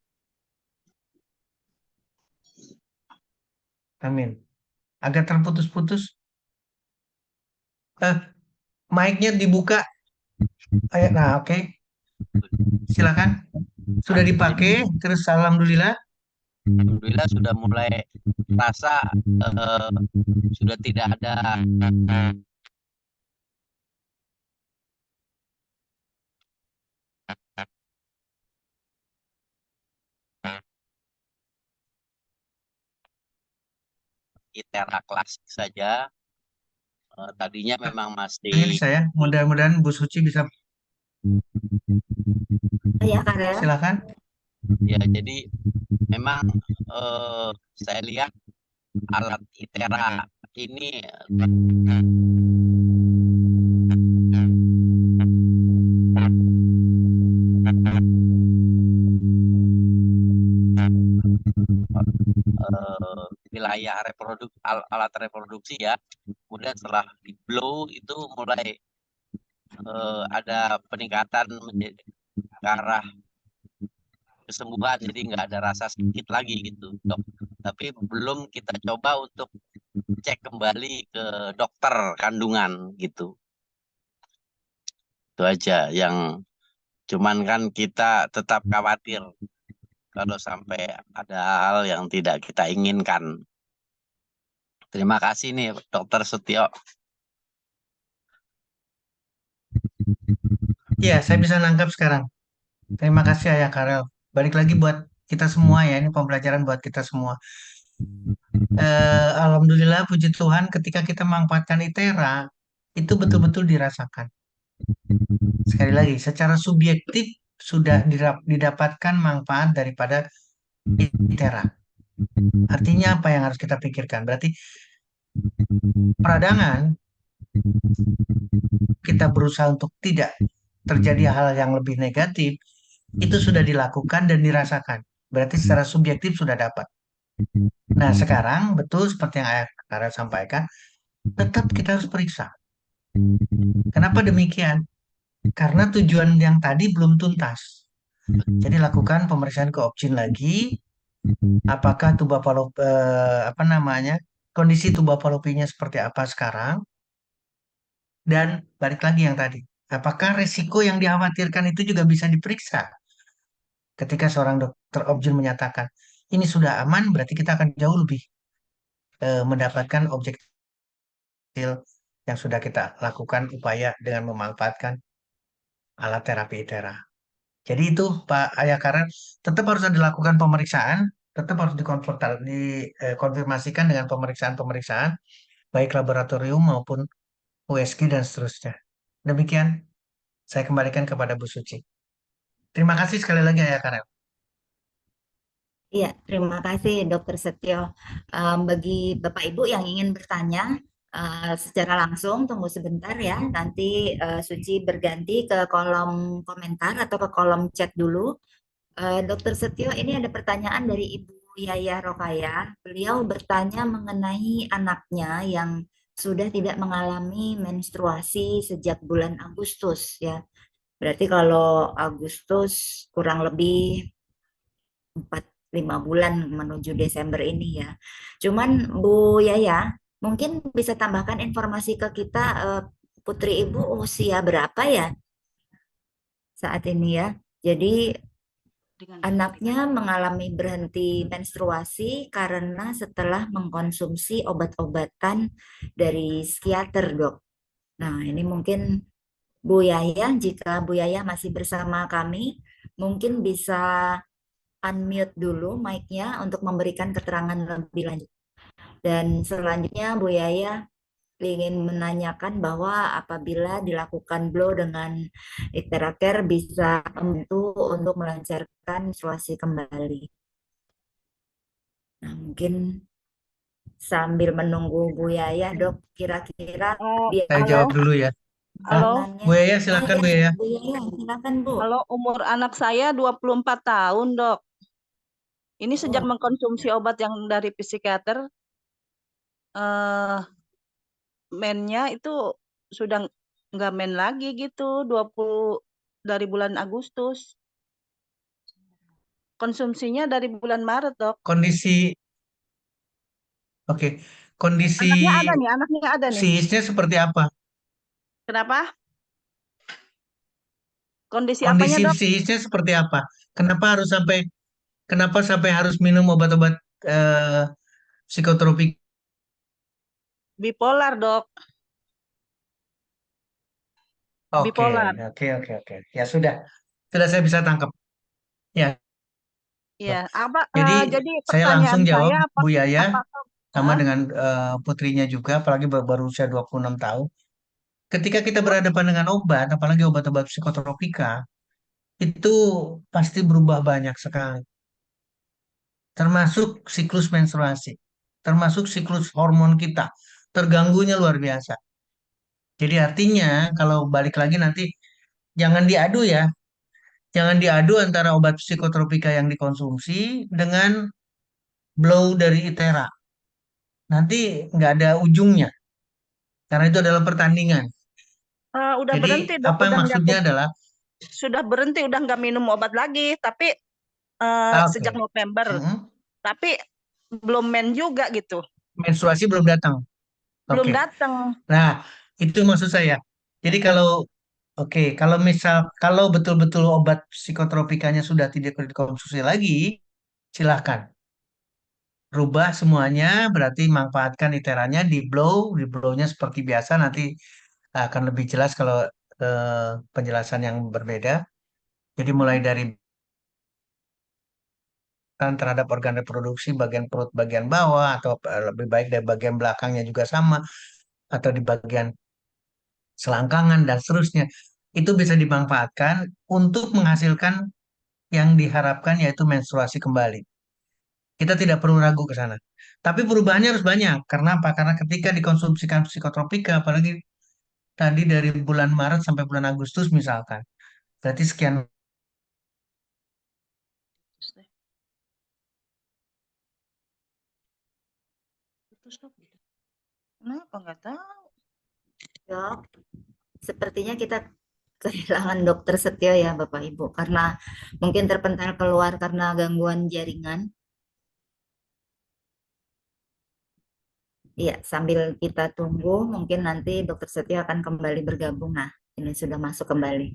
Amin. Agak terputus-putus. Eh, mic-nya dibuka. Nah, oke. Silakan. Sudah Jadi, dipakai, terus alhamdulillah. alhamdulillah sudah mulai rasa sudah tidak ada ITERA klasik saja. Tadinya memang Ini masih saya, mudah-mudahan Bu Suci bisa, Ya, Karel. silakan. ya, jadi memang saya lihat alat ITERA ini wilayah alat reproduksi ya. Kemudian setelah di blow itu mulai ada peningkatan menjadi ke arah kesembuhan, jadi nggak ada rasa sakit lagi gitu, dok. Tapi belum kita coba untuk cek kembali ke dokter kandungan gitu. Itu aja yang cuman kan kita tetap khawatir kalau sampai ada hal yang tidak kita inginkan. Terima kasih nih Dokter Setio. Ya, saya bisa nangkap sekarang. Terima kasih Ayah Karel. Balik lagi buat kita semua ya, ini pembelajaran buat kita semua. Alhamdulillah, puji Tuhan, ketika kita memanfaatkan ITERA, itu betul-betul dirasakan. Sekali lagi, secara subjektif sudah didapatkan manfaat daripada ITERA. Artinya apa yang harus kita pikirkan? Berarti peradangan, kita berusaha untuk tidak terjadi hal yang lebih negatif, itu sudah dilakukan dan dirasakan. Berarti secara subjektif sudah dapat. Nah, sekarang betul seperti yang Ayah Kara sampaikan, tetap kita harus periksa. Kenapa demikian? Karena tujuan yang tadi belum tuntas. Jadi lakukan pemeriksaan ke Opjin lagi, apakah apa namanya, kondisi tuba palopinya seperti apa sekarang, dan balik lagi yang tadi, apakah resiko yang dikhawatirkan itu juga bisa diperiksa. Ketika seorang dokter Opjin menyatakan ini sudah aman, berarti kita akan jauh lebih mendapatkan objek yang sudah kita lakukan upaya dengan memanfaatkan alat terapi ITERA. Jadi itu Pak Ayakara, tetap harus dilakukan pemeriksaan, tetap harus dikonfirmasikan dengan pemeriksaan-pemeriksaan, baik laboratorium maupun USG dan seterusnya. Demikian, saya kembalikan kepada Bu Suci. Terima kasih sekali lagi Ayakara. Iya, terima kasih Dokter Setio. Bagi Bapak Ibu yang ingin bertanya secara langsung, tunggu sebentar ya. Nanti Suci berganti ke kolom komentar atau ke kolom chat dulu. Dokter Setio, ini ada pertanyaan dari Ibu Yaya Rokaya. Beliau bertanya mengenai anaknya yang sudah tidak mengalami menstruasi sejak bulan Agustus ya. Berarti kalau Agustus kurang lebih 4-5 bulan menuju Desember ini ya. Cuman Bu Yaya, mungkin bisa tambahkan informasi ke kita, Putri Ibu usia berapa ya saat ini ya. Jadi anaknya mengalami berhenti menstruasi karena setelah mengkonsumsi obat-obatan dari psikiater, Dok. Nah, ini mungkin Bu Yaya, jika Bu Yaya masih bersama kami, mungkin bisa unmute dulu mic-nya untuk memberikan keterangan lebih lanjut. Dan selanjutnya Bu Yaya ingin menanyakan bahwa apabila dilakukan blow dengan Iteracare bisa membantu untuk melancarkan menstruasi kembali. Nah, mungkin sambil menunggu Bu Yaya, Dok, kira-kira Oh, dia Saya halo, jawab dulu ya. halo, Bu pertanyaannya. Yaya, Oh silakan ya, Bu Yaya. Bu Yaya, silakan Bu. halo. Umur anak saya 24 tahun, Dok. Ini sejak Oh, mengkonsumsi obat yang dari psikiater, eh mennya itu sudah nggak men lagi gitu, 20 dari bulan Agustus. Konsumsinya dari bulan Maret, Dok. Kondisi, oke, kondisi Anaknya ada nih. psikisnya seperti apa? Kenapa? Kondisi apanya, Kondisi Dok? psikisnya seperti apa? Kenapa harus sampai Kenapa sampai harus minum obat-obat eh, psikotropik? Bipolar, Dok. Oke, Bipolar. oke, oke, oke. Ya sudah saya bisa tangkap. Ya, Iya, apa jadi jadi saya pertanyaan langsung jawab saya Bu Yaya apakah sama Hah? dengan putrinya juga, apalagi baru usia 26 tahun. Ketika kita berhadapan dengan obat, apalagi obat-obat psikotropika, itu pasti berubah banyak sekali. Termasuk siklus menstruasi, termasuk siklus hormon kita, terganggunya luar biasa. Jadi artinya kalau balik lagi nanti jangan diadu ya, jangan diadu antara obat psikotropika yang dikonsumsi dengan blow dari ITERA. Nanti nggak ada ujungnya, karena itu adalah pertandingan. Udah Jadi berhenti, Dok. apa yang Udah nggak maksudnya adalah, sudah berhenti, udah nggak minum obat lagi, tapi oke, sejak November, mm, tapi belum men juga gitu, menstruasi belum datang. belum Oke, datang. nah itu maksud saya. Jadi kalau misal kalau betul-betul obat psikotropikanya sudah tidak dikonsumsi lagi, silahkan rubah semuanya, berarti manfaatkan iterannya di blownya seperti biasa, nanti akan lebih jelas kalau penjelasan yang berbeda. Jadi mulai Hmm. dari terhadap organ reproduksi bagian perut bagian bawah, atau lebih baik dari bagian belakangnya juga sama, atau di bagian selangkangan dan seterusnya, itu bisa dimanfaatkan untuk menghasilkan yang diharapkan, yaitu menstruasi kembali. Kita tidak perlu ragu ke sana. Tapi perubahannya harus banyak. Karena apa? Karena ketika dikonsumsikan psikotropika, apalagi tadi dari bulan Maret sampai bulan Agustus misalkan, berarti sekian. Putus deh. Putus dok. Kenapa nggak tahu? Dok, sepertinya kita kehilangan dokter Setio ya Bapak Ibu karena mungkin terpental keluar karena gangguan jaringan. Iya, sambil kita tunggu mungkin nanti dokter Setio akan kembali bergabung. Nah, ini sudah masuk kembali.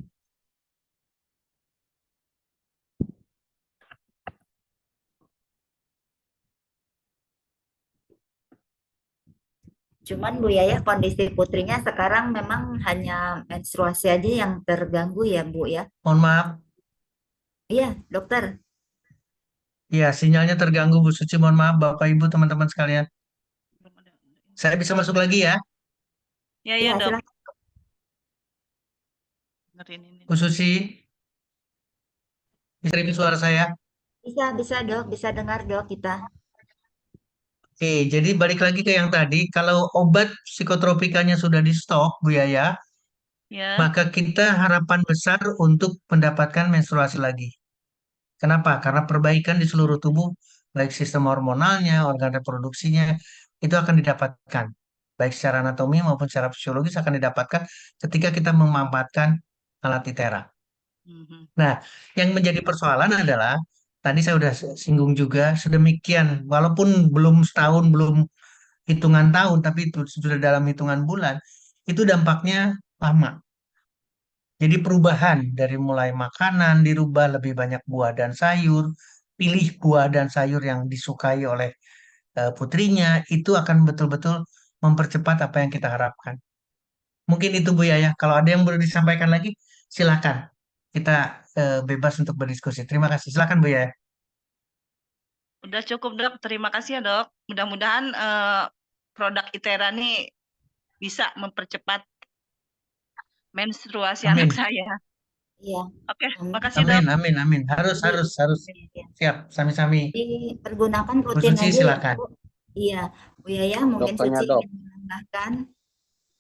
Cuman Bu Yaya kondisi putrinya sekarang memang hanya menstruasi aja yang terganggu ya Bu ya. Mohon maaf, Iya, dokter. ya sinyalnya terganggu Bu Suci. Mohon maaf Bapak Ibu teman-teman sekalian. Belum ada. Saya bisa masuk lagi ya, Ya ya Iya, dok. silakan. Dengerin ini. Bu Suci. Bisa dengar suara saya? Bisa Dok, bisa dengar Dok kita. Oke, jadi balik lagi ke yang tadi. Kalau obat psikotropikanya sudah di stok, Bu Yaya, Ya. maka kita harapan besar untuk mendapatkan menstruasi lagi. Kenapa? Karena perbaikan di seluruh tubuh, baik sistem hormonalnya, organ reproduksinya, itu akan didapatkan. Baik secara anatomi maupun secara fisiologis akan didapatkan ketika kita memanfaatkan alat ITERA. Mhm. Nah, yang menjadi persoalan adalah, tadi saya sudah singgung juga, sedemikian, walaupun belum setahun, belum hitungan tahun, tapi itu sudah dalam hitungan bulan, itu dampaknya lama. Jadi perubahan dari mulai makanan dirubah lebih banyak buah dan sayur, pilih buah dan sayur yang disukai oleh putrinya, itu akan betul-betul mempercepat apa yang kita harapkan. Mungkin itu Bu Yaya. Kalau ada yang boleh disampaikan lagi, silakan. Kita bebas untuk berdiskusi. Terima kasih. Silakan Bu Yaya. Udah cukup dok. Terima kasih ya dok. Mudah-mudahan produk ITERA nih bisa mempercepat menstruasi anak Amin. saya. Iya, Oke, amin. makasih dok. Amin, amin, amin. Harus, Jadi, harus, harus. ya, Siap, sami-sami. dipergunakan Bu rutin Suci, aja ya silakan. Bu. Iya, Bu Yaya mungkin Dokternya Suci dok, ingin menambahkan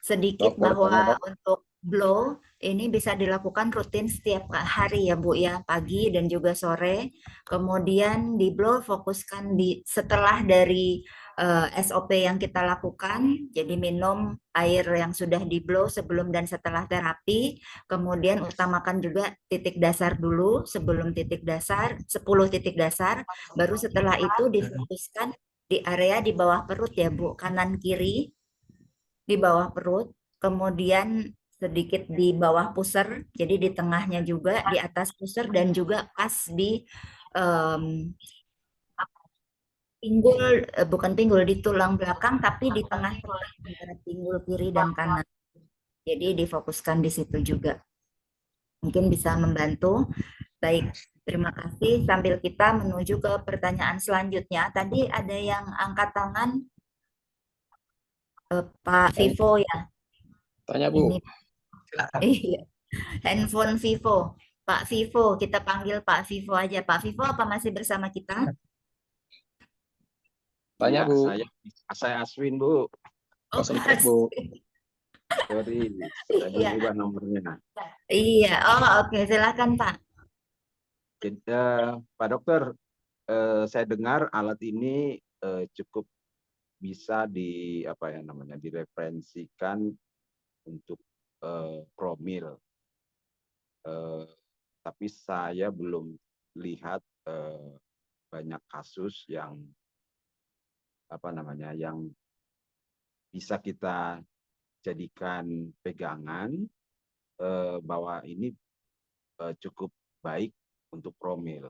sedikit dokternya bahwa dok. untuk blow ini bisa dilakukan rutin setiap hari ya Bu ya, pagi dan juga sore. Kemudian di blow fokuskan di setelah dari SOP yang kita lakukan, jadi minum air yang sudah di blow sebelum dan setelah terapi. Kemudian utamakan juga titik dasar dulu sebelum titik dasar, 10 titik dasar, baru setelah itu difokuskan di area di bawah perut ya Bu, kanan kiri di bawah perut, kemudian sedikit di bawah pusar, jadi di tengahnya juga, di atas pusar dan juga pas di em, pinggul, bukan pinggul, di tulang belakang, tapi di tengah-tengah antara pinggul kiri dan kanan. Jadi difokuskan di situ juga. Mungkin bisa membantu. Baik, terima kasih. Sambil kita menuju ke pertanyaan selanjutnya. Tadi ada yang angkat tangan, Pak Tanya, Vivo ya. tanya Ini, Bu, Silakan. iya. Handphone Vivo. Pak Vivo, kita panggil Pak Vivo aja. Pak Vivo apa masih bersama kita? tanya Iya, Bu. saya Aswin, Bu. Oh, Nggak sempet Mas. Bu. Sorry, saya belum Iya, ubah nomornya. iya. Oh, oke. Silakan Pak. Jadi, Pak Dokter, saya dengar alat ini cukup bisa apa ya namanya, direferensikan untuk promil. Eh, tapi saya belum lihat banyak kasus yang apa namanya, yang bisa kita jadikan pegangan bahwa ini cukup baik untuk promil.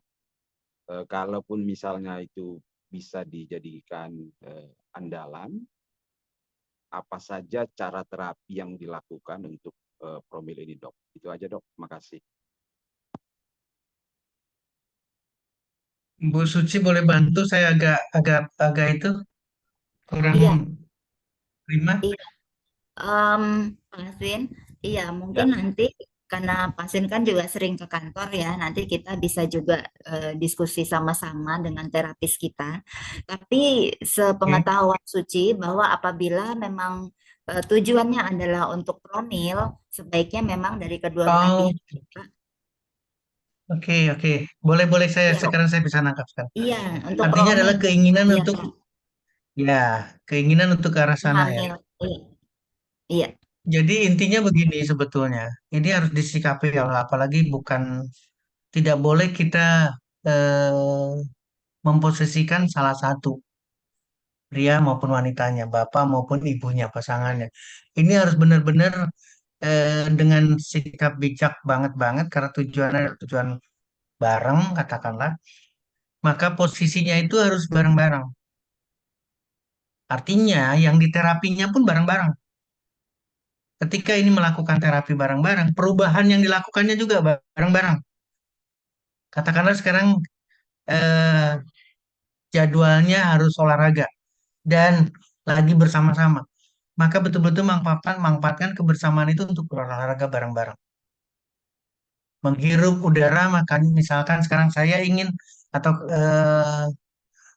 Kalaupun misalnya itu bisa dijadikan andalan, apa saja cara terapi yang dilakukan untuk promil ini, Dok? Itu aja, Dok. Terima kasih. Bu Suci boleh bantu saya agak agak agak itu kurang Iya, prima. iya. Pak Aswin, iya mungkin Ya, nanti karena pasien kan juga sering ke kantor ya, nanti kita bisa juga diskusi sama-sama dengan terapis kita. Tapi Oke. sepengetahuan Suci bahwa apabila memang tujuannya adalah untuk promil, sebaiknya memang dari kedua belah Oh, pihak. oke, oke. Boleh, boleh Ya, sekarang saya bisa nangkap sekarang. iya, untuk Artinya promil, adalah keinginan iya untuk, Pak, ya, keinginan untuk ke arah sana ya. hamil. Iya, iya, Jadi intinya begini sebetulnya. Ini harus disikapi ya, apalagi bukan, tidak boleh kita eh, memposisikan salah satu, pria maupun wanitanya, bapak maupun ibunya, pasangannya. Ini harus benar-benar dengan sikap bijak banget-banget karena tujuannya adalah tujuan bareng, katakanlah. Maka posisinya itu harus bareng-bareng. Artinya yang diterapinya pun bareng-bareng. Ketika ini melakukan terapi bareng-bareng, perubahan yang dilakukannya juga bareng-bareng. Katakanlah sekarang eh, jadwalnya harus olahraga dan lagi bersama-sama. Maka betul-betul manfaatkan kebersamaan itu untuk berolahraga bareng-bareng. Menghirup udara, makan misalkan sekarang saya ingin atau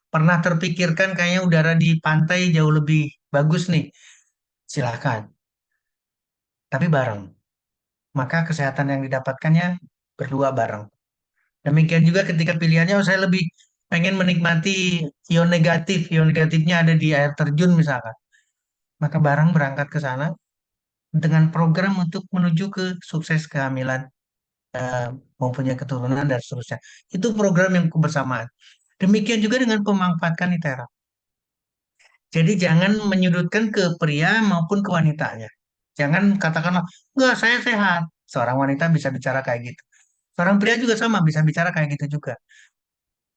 pernah terpikirkan kayaknya udara di pantai jauh lebih bagus nih. Silahkan, tapi bareng. Maka kesehatan yang didapatkannya berdua bareng. Demikian juga ketika pilihannya, oh saya lebih pengen menikmati ion negatif, ion negatifnya ada di air terjun misalkan. Maka bareng berangkat ke sana dengan program untuk menuju ke sukses kehamilan, mempunyai keturunan dan seterusnya. Itu program yang kebersamaan. Demikian juga dengan pemanfaatkan ITERA. Jadi jangan menyudutkan ke pria maupun ke wanitanya. Jangan katakanlah, enggak saya sehat. Seorang wanita bisa bicara kayak gitu. Seorang pria juga sama bisa bicara kayak gitu juga.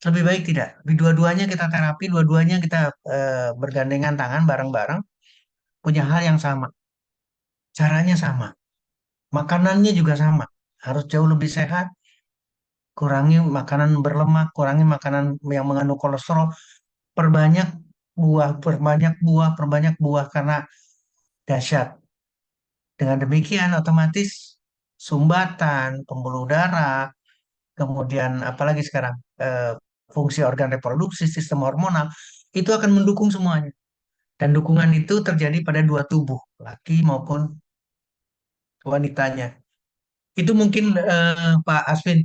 Lebih baik tidak. Di dua-duanya kita terapi, dua-duanya kita bergandengan tangan bareng-bareng, punya hal yang sama. Caranya sama. Makanannya juga sama. Harus jauh lebih sehat, kurangi makanan berlemak, kurangi makanan yang mengandung kolesterol, perbanyak perbanyak buah karena dahsyat. Dengan demikian otomatis sumbatan, pembuluh darah, kemudian apalagi sekarang fungsi organ reproduksi, sistem hormonal itu akan mendukung semuanya. Dan dukungan itu terjadi pada dua tubuh, laki maupun wanitanya. Itu mungkin Pak Aswin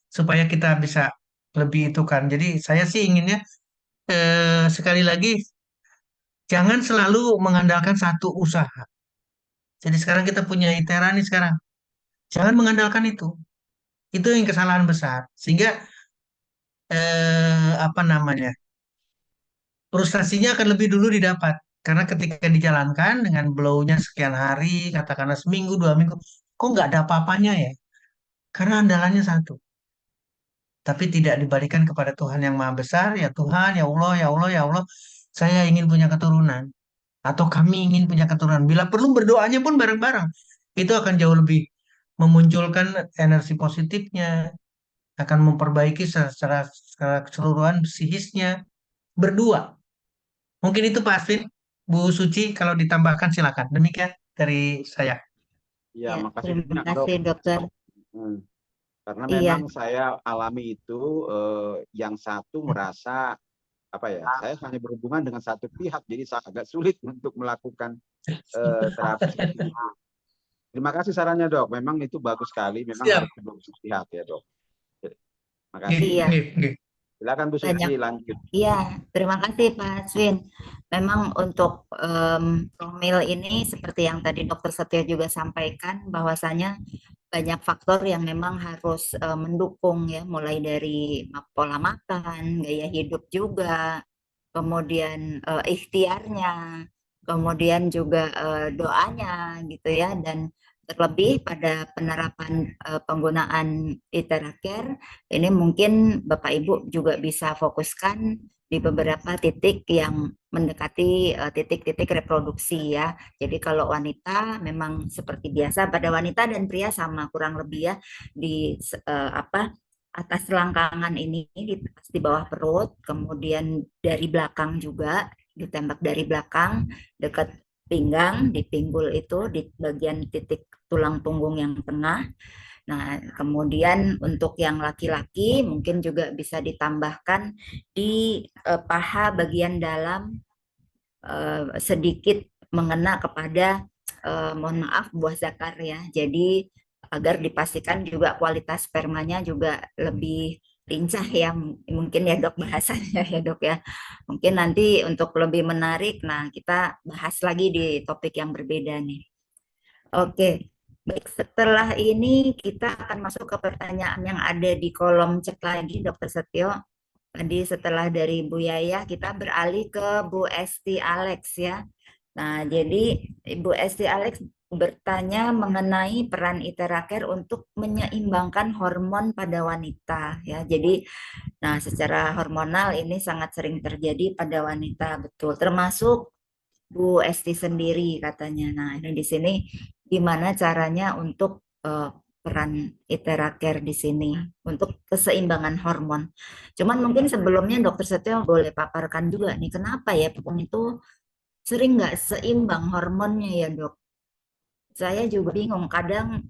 supaya kita bisa lebih itu kan. Jadi saya sih inginnya sekali lagi jangan selalu mengandalkan satu usaha. Jadi sekarang kita punya ITERA nih sekarang. Jangan mengandalkan itu. Itu yang kesalahan besar. Sehingga apa namanya? Frustasinya akan lebih dulu didapat. Karena ketika dijalankan dengan blow-nya sekian hari, katakanlah seminggu, 2 minggu, kok nggak ada apa-apanya ya? Karena andalannya satu. Tapi tidak dibalikan kepada Tuhan yang Maha Besar, ya Tuhan, ya Allah, ya Allah, ya Allah, saya ingin punya keturunan. Atau kami ingin punya keturunan. Bila perlu berdoanya pun bareng-bareng. Itu akan jauh lebih memunculkan energi positifnya, akan memperbaiki secara keseluruhan psikisnya berdua. Mungkin itu Pak Aswin, Bu Suci, kalau ditambahkan silakan. Demikian dari saya. Ya, ya. makasih Terima banyak, Dok. kasih dokter. Hmm. Karena Iya, memang saya alami itu, yang satu merasa apa ya, saya hanya berhubungan dengan satu pihak, jadi agak sulit untuk melakukan terapi seperti itu. Terima kasih sarannya, Dok. Memang itu bagus sekali. Memang Siap. harus kedua belah pihak ya, Dok. Terima Nggih, kasih. iya, nggih, nggih. banyak. Silakan Bu Suci lanjut. Iya, terima kasih Pak Swin. Memang untuk promil ini seperti yang tadi Dokter Setia juga sampaikan, bahwasanya banyak faktor yang memang harus mendukung ya, mulai dari pola makan, gaya hidup juga, kemudian ikhtiarnya, kemudian juga doanya gitu ya, dan terlebih pada penerapan penggunaan ITERA Care ini mungkin Bapak Ibu juga bisa fokuskan di beberapa titik yang mendekati titik-titik reproduksi ya. Jadi kalau wanita memang seperti biasa, pada wanita dan pria sama kurang lebih ya, di atas selangkangan ini, di bawah perut, kemudian dari belakang juga, ditembak dari belakang dekat pinggang, di pinggul itu, di bagian titik tulang punggung yang tengah. Nah, kemudian untuk yang laki-laki mungkin juga bisa ditambahkan di paha bagian dalam, sedikit mengena kepada, mohon maaf, buah zakar ya. Jadi agar dipastikan juga kualitas spermanya juga lebih lincah ya, mungkin ya dok bahasanya ya dok ya. Mungkin nanti untuk lebih menarik, nah kita bahas lagi di topik yang berbeda nih. Oke, baik, setelah ini kita akan masuk ke pertanyaan yang ada di kolom chat lagi, Dokter Setio. Tadi setelah dari Bu Yaya, kita beralih ke Bu Esti Alex ya. Nah, jadi Ibu Esti Alex bertanya mengenai peran Iteraker untuk menyeimbangkan hormon pada wanita ya. Jadi, nah secara hormonal ini sangat sering terjadi pada wanita, betul. Termasuk Bu Esti sendiri katanya. Nah, ini di sini gimana caranya untuk peran Iteraker di sini untuk keseimbangan hormon. Cuman mungkin sebelumnya Dokter Setio boleh paparkan juga nih kenapa ya perempuan itu sering nggak seimbang hormonnya ya dok. Saya juga bingung kadang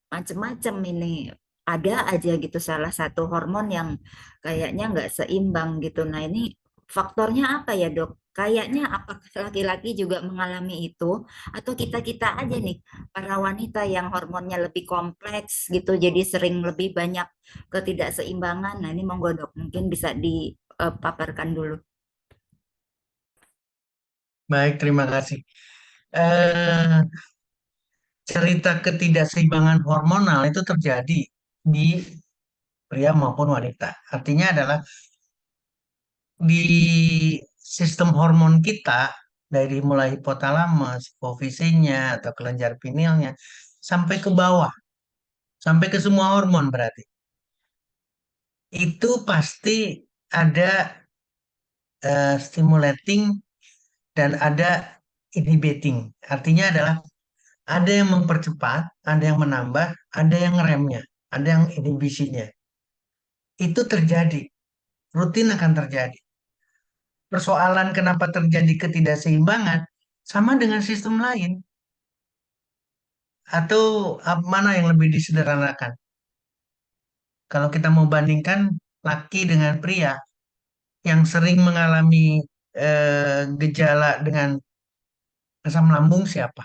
macem-macem ini ada aja gitu salah satu hormon yang kayaknya nggak seimbang gitu. Nah ini faktornya apa ya dok? Kayaknya apakah laki-laki juga mengalami itu atau kita-kita aja nih para wanita yang hormonnya lebih kompleks gitu jadi sering lebih banyak ketidakseimbangan. Nah ini monggo dok mungkin bisa dipaparkan dulu. Baik, terima kasih. Eh, Cerita ketidakseimbangan hormonal itu terjadi di pria maupun wanita. Artinya adalah di sistem hormon kita dari mulai hipotalamus, hipofisinya atau kelenjar pinealnya sampai ke bawah, sampai ke semua hormon berarti. Itu pasti ada stimulating dan ada inhibiting. Artinya adalah ada yang mempercepat, ada yang menambah, ada yang ngeremnya, ada yang inhibisinya. Itu terjadi, rutin akan terjadi. Persoalan kenapa terjadi ketidakseimbangan sama dengan sistem lain atau mana yang lebih disederhanakan? Kalau kita mau bandingkan laki dengan pria yang sering mengalami gejala dengan asam lambung siapa?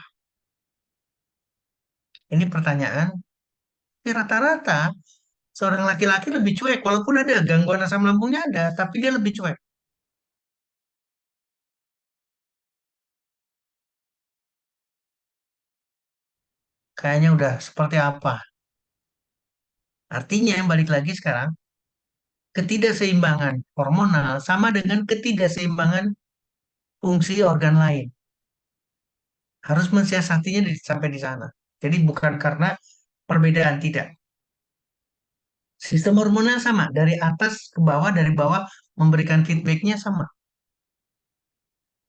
Ini pertanyaan. Tapi rata-rata seorang laki-laki lebih cuek, walaupun ada gangguan asam lambungnya ada, tapi dia lebih cuek. Kayaknya udah seperti apa? Artinya yang balik lagi sekarang, ketidakseimbangan hormonal sama dengan ketidakseimbangan fungsi organ lain. Harus mensiasatinya sampai di sana. Jadi bukan karena perbedaan, tidak. Sistem hormonal sama, dari atas ke bawah, dari bawah memberikan feedbacknya sama.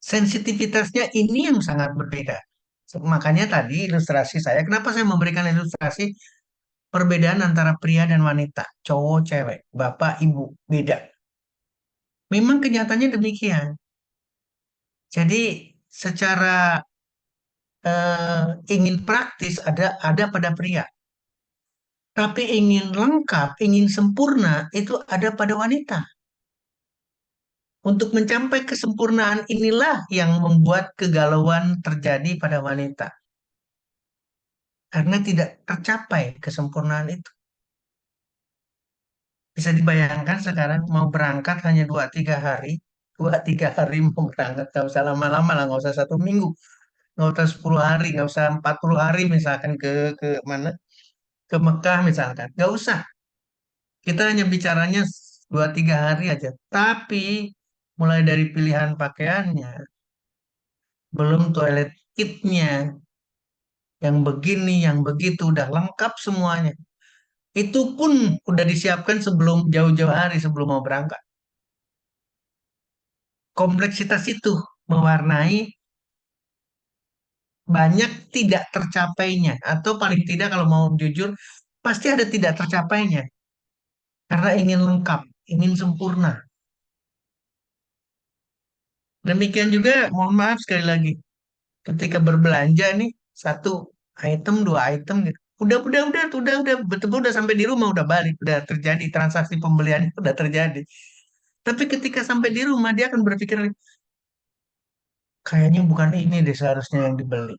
Sensitivitasnya ini yang sangat berbeda. Makanya tadi ilustrasi saya, kenapa saya memberikan ilustrasi perbedaan antara pria dan wanita, cowok, cewek, bapak, ibu, beda. Memang kenyataannya demikian. Jadi secara ingin praktis ada pada pria, tapi ingin lengkap, ingin sempurna itu ada pada wanita. Untuk mencapai kesempurnaan inilah yang membuat kegalauan terjadi pada wanita. Karena tidak tercapai kesempurnaan itu. Bisa dibayangkan sekarang mau berangkat hanya 2-3 hari. 2-3 hari mau berangkat. Gak usah lama-lama lah, gak usah 1 minggu. Gak usah 10 hari, gak usah 40 hari misalkan ke mana? Ke Mekah misalkan. Gak usah. Kita hanya bicaranya 2-3 hari aja. Tapi mulai dari pilihan pakaiannya, belum toilet kitnya, yang begini, yang begitu, udah lengkap semuanya. Itu pun udah disiapkan sebelum jauh-jauh hari sebelum mau berangkat. Kompleksitas itu mewarnai banyak tidak tercapainya, atau paling tidak kalau mau jujur, pasti ada tidak tercapainya. Karena ingin lengkap, ingin sempurna. Demikian juga, mohon maaf sekali lagi, ketika berbelanja nih satu item, dua item gitu. Udah, betul udah sampai di rumah udah balik, udah terjadi transaksi pembelian udah terjadi. Tapi ketika sampai di rumah dia akan berpikir kayaknya bukan ini deh seharusnya yang dibeli.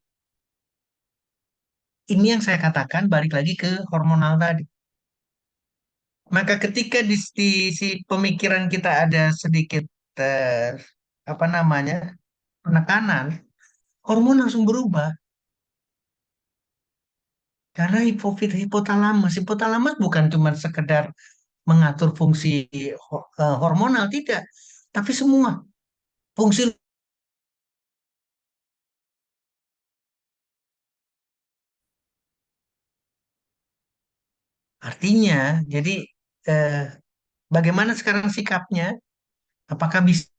Ini yang saya katakan balik lagi ke hormonal tadi. Maka ketika di si pemikiran kita ada sedikit eh, apa namanya penekanan, hormon langsung berubah. Karena hipotalamus bukan cuma sekedar mengatur fungsi hormonal, tidak. Tapi semua fungsi artinya. Jadi eh, bagaimana sekarang sikapnya? Apakah bisa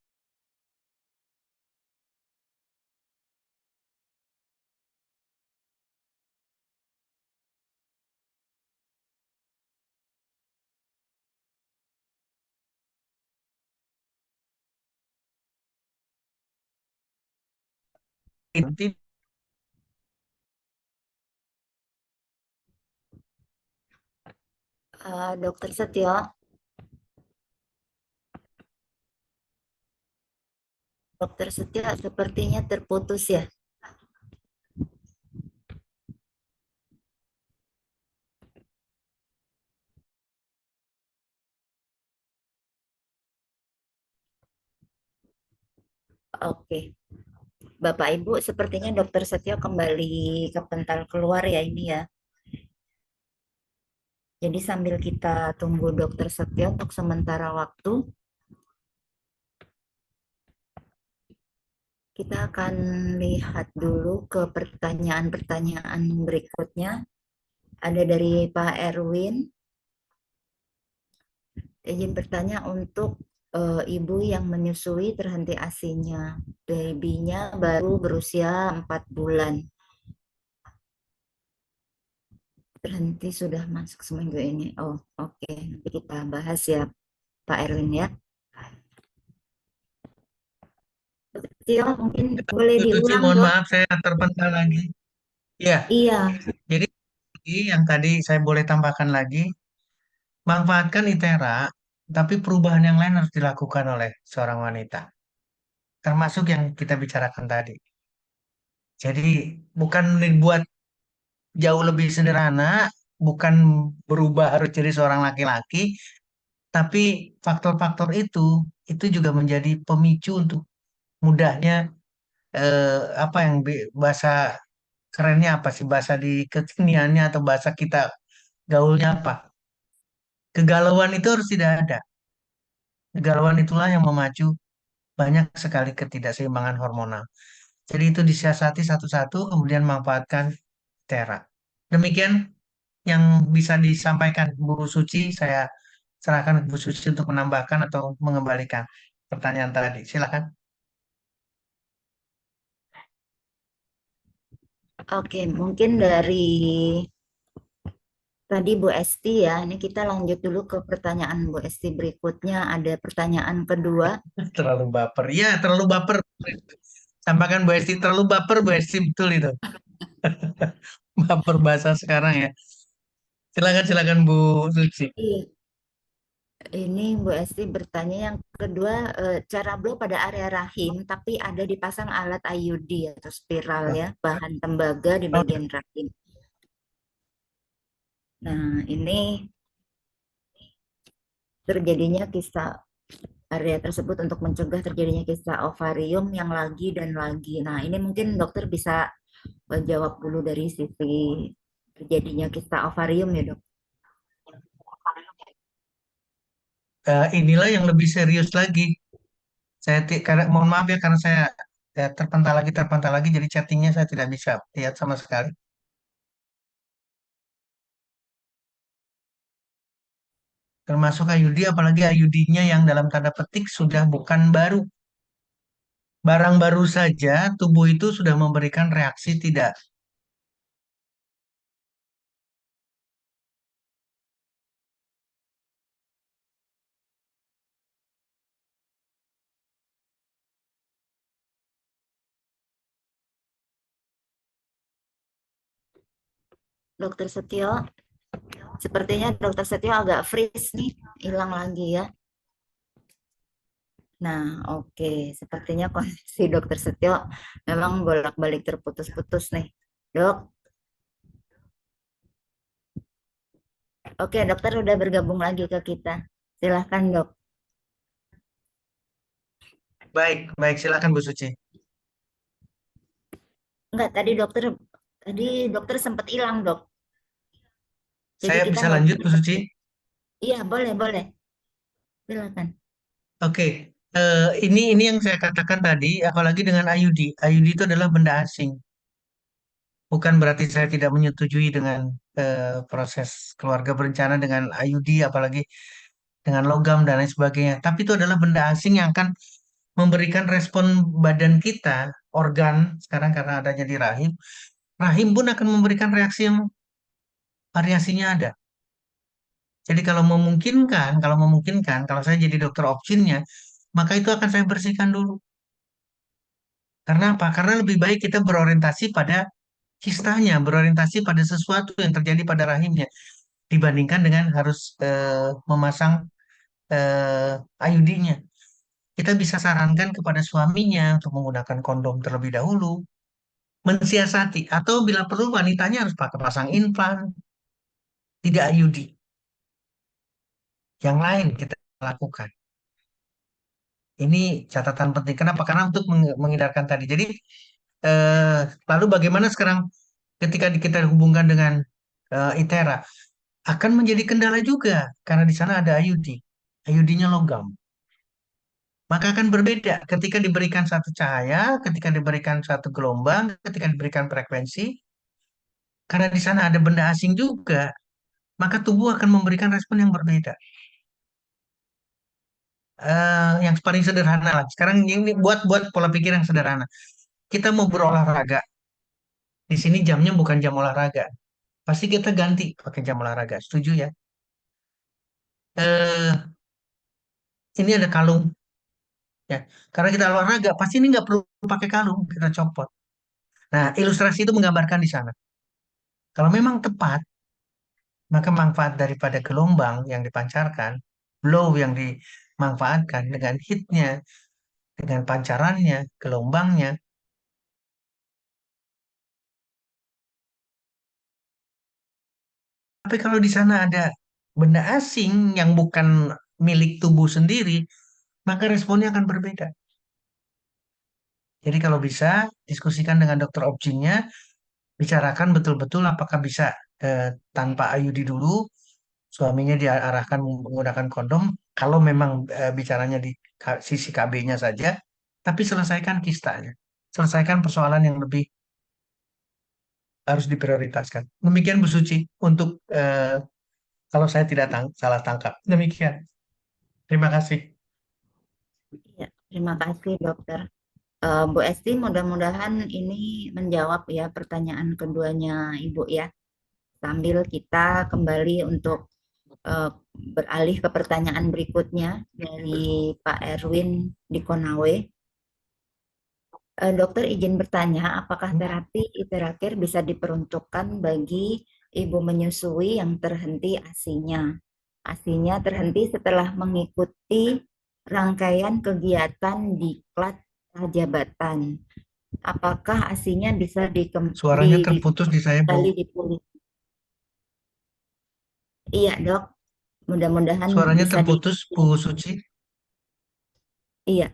Dokter Setio, Dokter Setio sepertinya terputus ya. Oke, Bapak Ibu, sepertinya Dokter Setio kembali ke pental keluar ya ini ya. Jadi sambil kita tunggu Dokter Setio untuk sementara waktu, kita akan lihat dulu ke pertanyaan-pertanyaan berikutnya. Ada dari Pak Erwin, izin bertanya untuk ibu yang menyusui terhenti ASI-nya. Babynya baru berusia 4 bulan. Terhenti sudah masuk seminggu ini. Oh, oke. Nanti kita bahas ya, Pak Erwin ya. Tio, mungkin boleh Suci, diulang, mohon Dok. maaf saya terpental lagi. Ya, Iya, jadi yang tadi saya boleh tambahkan lagi, manfaatkan ITERA, tapi perubahan yang lain harus dilakukan oleh seorang wanita. Termasuk yang kita bicarakan tadi. Jadi bukan dibuat jauh lebih sederhana, bukan berubah harus jadi seorang laki-laki, tapi faktor-faktor itu juga menjadi pemicu untuk mudahnya apa yang bahasa kerennya apa sih bahasa di kekiniannya atau bahasa kita gaulnya apa? Kegalauan itu harus tidak ada. Kegalauan itulah yang memacu banyak sekali ketidakseimbangan hormonal. Jadi itu disiasati satu-satu, kemudian manfaatkan Tera. Demikian yang bisa disampaikan Bu Suci. Saya serahkan ke Bu Suci untuk menambahkan atau mengembalikan pertanyaan tadi. Silakan. oke. Mungkin dari tadi Bu Esti ya. Ini kita lanjut dulu ke pertanyaan Bu Esti berikutnya. Ada pertanyaan kedua. Terlalu baper. Ya, terlalu baper. Sampaikan Bu Esti, terlalu baper Bu Esti, betul itu. Baper bahasa sekarang ya. Silakan Bu Suci. Iya. Ini Bu Esti bertanya yang kedua, cara blow pada area rahim, tapi ada dipasang alat IUD atau spiral ya, bahan tembaga di Oh, bagian rahim. Nah, ini terjadinya kista area tersebut untuk mencegah terjadinya kista ovarium yang lagi dan lagi. Nah, ini mungkin dokter bisa jawab dulu dari sisi terjadinya kista ovarium ya, Dok. inilah yang lebih serius lagi. Karena mohon maaf ya karena saya terpental lagi jadi chattingnya saya tidak bisa lihat sama sekali. Termasuk IUD apalagi IUD-nya yang dalam tanda petik sudah bukan baru. Barang baru saja tubuh itu sudah memberikan reaksi tidak Dokter Setio. Sepertinya Dokter Setio agak freeze nih, hilang lagi ya. Nah, oke. Sepertinya kondisi Dokter Setio memang bolak-balik terputus-putus nih. Dok, oke dokter udah bergabung lagi ke kita. Silahkan dok. Baik, baik, silakan Bu Suci. Enggak, tadi dokter sempat hilang dok. Jadi Saya kita bisa nggak lanjut bisa. Bu Suci? Iya, boleh, boleh. Silakan. Oke, ini yang saya katakan tadi, apalagi dengan IUD. IUD itu adalah benda asing. Bukan berarti saya tidak menyetujui dengan proses keluarga berencana dengan IUD, apalagi dengan logam dan lain sebagainya. Tapi itu adalah benda asing yang akan memberikan respon badan kita, organ, sekarang karena adanya di rahim, rahim pun akan memberikan reaksi yang variasinya ada. Jadi kalau memungkinkan, kalau saya jadi dokter opsinnya, maka itu akan saya bersihkan dulu. Karena apa? Karena lebih baik kita berorientasi pada kistanya, berorientasi pada sesuatu yang terjadi pada rahimnya, dibandingkan dengan harus memasang IUD-nya. Kita bisa sarankan kepada suaminya untuk menggunakan kondom terlebih dahulu, mensiasati, atau bila perlu wanitanya harus pakai pasang implan, tidak IUD. Yang lain kita lakukan. Ini catatan penting. Kenapa? Karena untuk menghindarkan tadi. Jadi, eh, lalu bagaimana sekarang ketika kita hubungkan dengan ITERA? Akan menjadi kendala juga, karena di sana ada IUD. IUD-nya logam. Maka akan berbeda ketika diberikan satu cahaya, ketika diberikan satu gelombang, ketika diberikan frekuensi, karena di sana ada benda asing juga, maka tubuh akan memberikan respon yang berbeda. Yang paling sederhana lah. Sekarang ini buat pola pikir yang sederhana. Kita mau berolahraga. Di sini jamnya bukan jam olahraga. Pasti kita ganti pakai jam olahraga. Setuju ya? Eh, ini ada kalung ya. Karena kita olahraga, pasti ini nggak perlu pakai kalung. Kita copot. Nah, ilustrasi itu menggambarkan di sana. Kalau memang tepat, maka manfaat daripada gelombang yang dipancarkan, blow yang dimanfaatkan dengan hitnya, dengan pancarannya, gelombangnya. Tapi kalau di sana ada benda asing yang bukan milik tubuh sendiri, maka responnya akan berbeda. Jadi kalau bisa, diskusikan dengan dokter objinnya, bicarakan betul-betul apakah bisa tanpa IUD dulu, suaminya diarahkan menggunakan kondom, kalau memang bicaranya di sisi KB-nya saja, tapi selesaikan kistanya. Selesaikan persoalan yang lebih harus diprioritaskan. Demikian Bu Suci, untuk kalau saya tidak salah tangkap. Demikian. Terima kasih. Ya, terima kasih dokter. Bu Esti, mudah-mudahan ini menjawab ya pertanyaan keduanya Ibu ya. Sambil kita kembali untuk eh, beralih ke pertanyaan berikutnya dari Pak Erwin di Konawe. Dokter izin bertanya, apakah terapi Iteracare bisa diperuntukkan bagi ibu menyusui yang terhenti ASI-nya? ASI-nya terhenti setelah mengikuti rangkaian kegiatan diklat prajabatan. Apakah ASI-nya bisa Suaranya terputus di saya, Bu. kembali dipulih? Iya, Dok. Mudah-mudahan Suaranya bisa terputus, Bu Suci. Iya.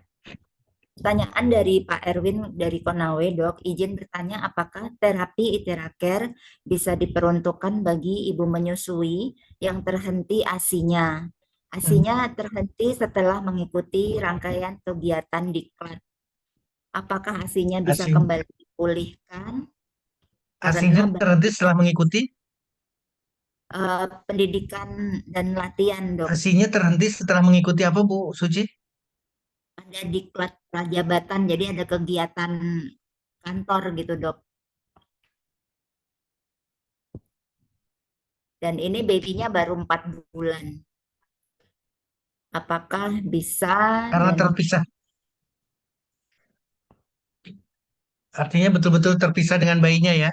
Pertanyaan dari Pak Erwin dari Konawe, Dok. Izin bertanya, apakah terapi Iteracare bisa diperuntukkan bagi ibu menyusui yang terhenti ASI-nya? ASI-nya terhenti setelah mengikuti rangkaian kegiatan diklat. Apakah ASI-nya bisa Asing, kembali dipulihkan? asingnya Karena terhenti setelah mengikuti, pendidikan dan latihan, Dok. asingnya terhenti setelah mengikuti apa, Bu Suci? Ada diklat prajabatan, jadi ada kegiatan kantor gitu, Dok. Dan ini babynya baru 4 bulan. Apakah bisa Karena dan terpisah. Artinya betul-betul terpisah dengan bayinya ya.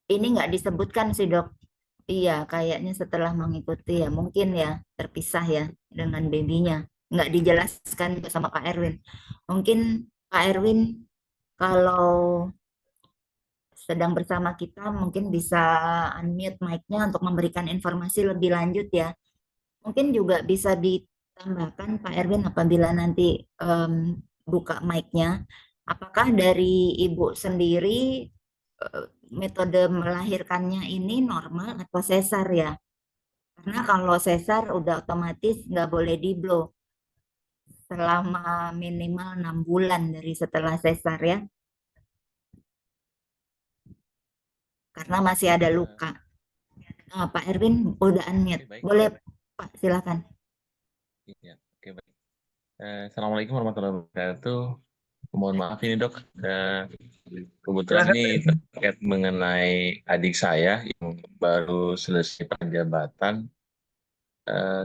Ini nggak disebutkan sih dok. Iya, kayaknya setelah mengikuti ya, mungkin ya terpisah ya dengan babynya. Nggak dijelaskan sama Kak Erwin. Mungkin Kak Erwin kalau sedang bersama kita mungkin bisa unmute mic-nya untuk memberikan informasi lebih lanjut ya. Mungkin juga bisa ditambahkan Pak Erwin apabila nanti buka mic-nya. Apakah dari Ibu sendiri metode melahirkannya ini normal atau sesar ya? Karena kalau sesar udah otomatis nggak boleh di-blow selama minimal 6 bulan dari setelah sesar ya, karena masih ada luka. Pak Erwin udah unmute. Baik. Boleh Pak, silakan. Iya, oke baik. Assalamualaikum warahmatullahi wabarakatuh. Mohon maaf ini dok, kebetulan Silakan, ini Pak Erwin. terkait mengenai adik saya yang baru selesai penjabatan.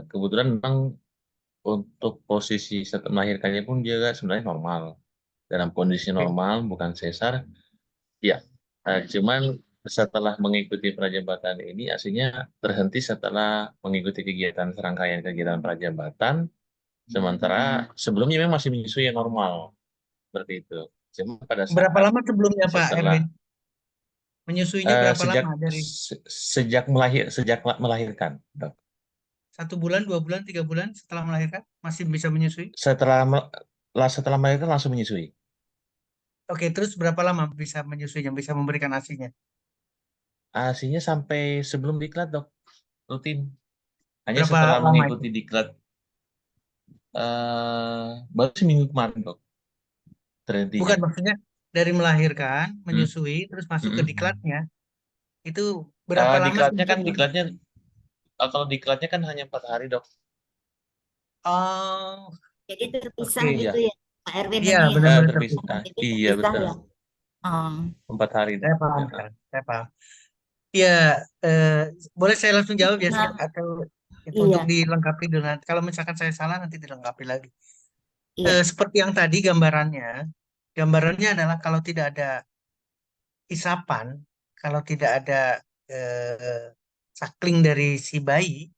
Kebetulan memang untuk posisi saat melahirkannya pun juga sebenarnya normal, dalam kondisi Oke. normal, bukan sesar. Ya, cuman setelah mengikuti prajabatan ini aslinya terhenti setelah mengikuti kegiatan serangkaian kegiatan prajabatan. Sementara sebelumnya memang masih menyusui yang normal seperti itu. Cuma pada Berapa saat lama sebelumnya Pak setelah Erwin? Menyusuinya berapa sejak lama dari sejak melahirkan, dok. 1 bulan, 2 bulan, 3 bulan setelah melahirkan masih bisa menyusui? Setelah melahirkan langsung menyusui. Oke, terus berapa lama bisa menyusuinya, bisa memberikan ASINya? Asinya sampai sebelum diklat, dok, rutin. Hanya Berapa setelah lama itu? mengikuti diklat baru seminggu kemarin, dok, terhentinya. Bukan, maksudnya dari melahirkan, Hmm. menyusui, terus masuk ke Mm-mm. diklatnya. Itu berapa lama Diklatnya kalau diklatnya kan hanya 4 hari, dok. Oh, Jadi terpisah oke. gitu Iya. ya Pak Erwin Iya, ini ya. benar-benar Terpisah. terpisah. Jadi Iya, terpisah betul. ya. Oh, 4 hari, Saya dok. paham, Ya. kan? Saya paham. Ya, eh, boleh saya langsung jawab ya, nah, atau itu iya, untuk dilengkapi dengan, kalau misalkan saya salah nanti dilengkapi lagi. iya. Seperti yang tadi gambarannya adalah kalau tidak ada isapan, kalau tidak ada suckling dari si bayi,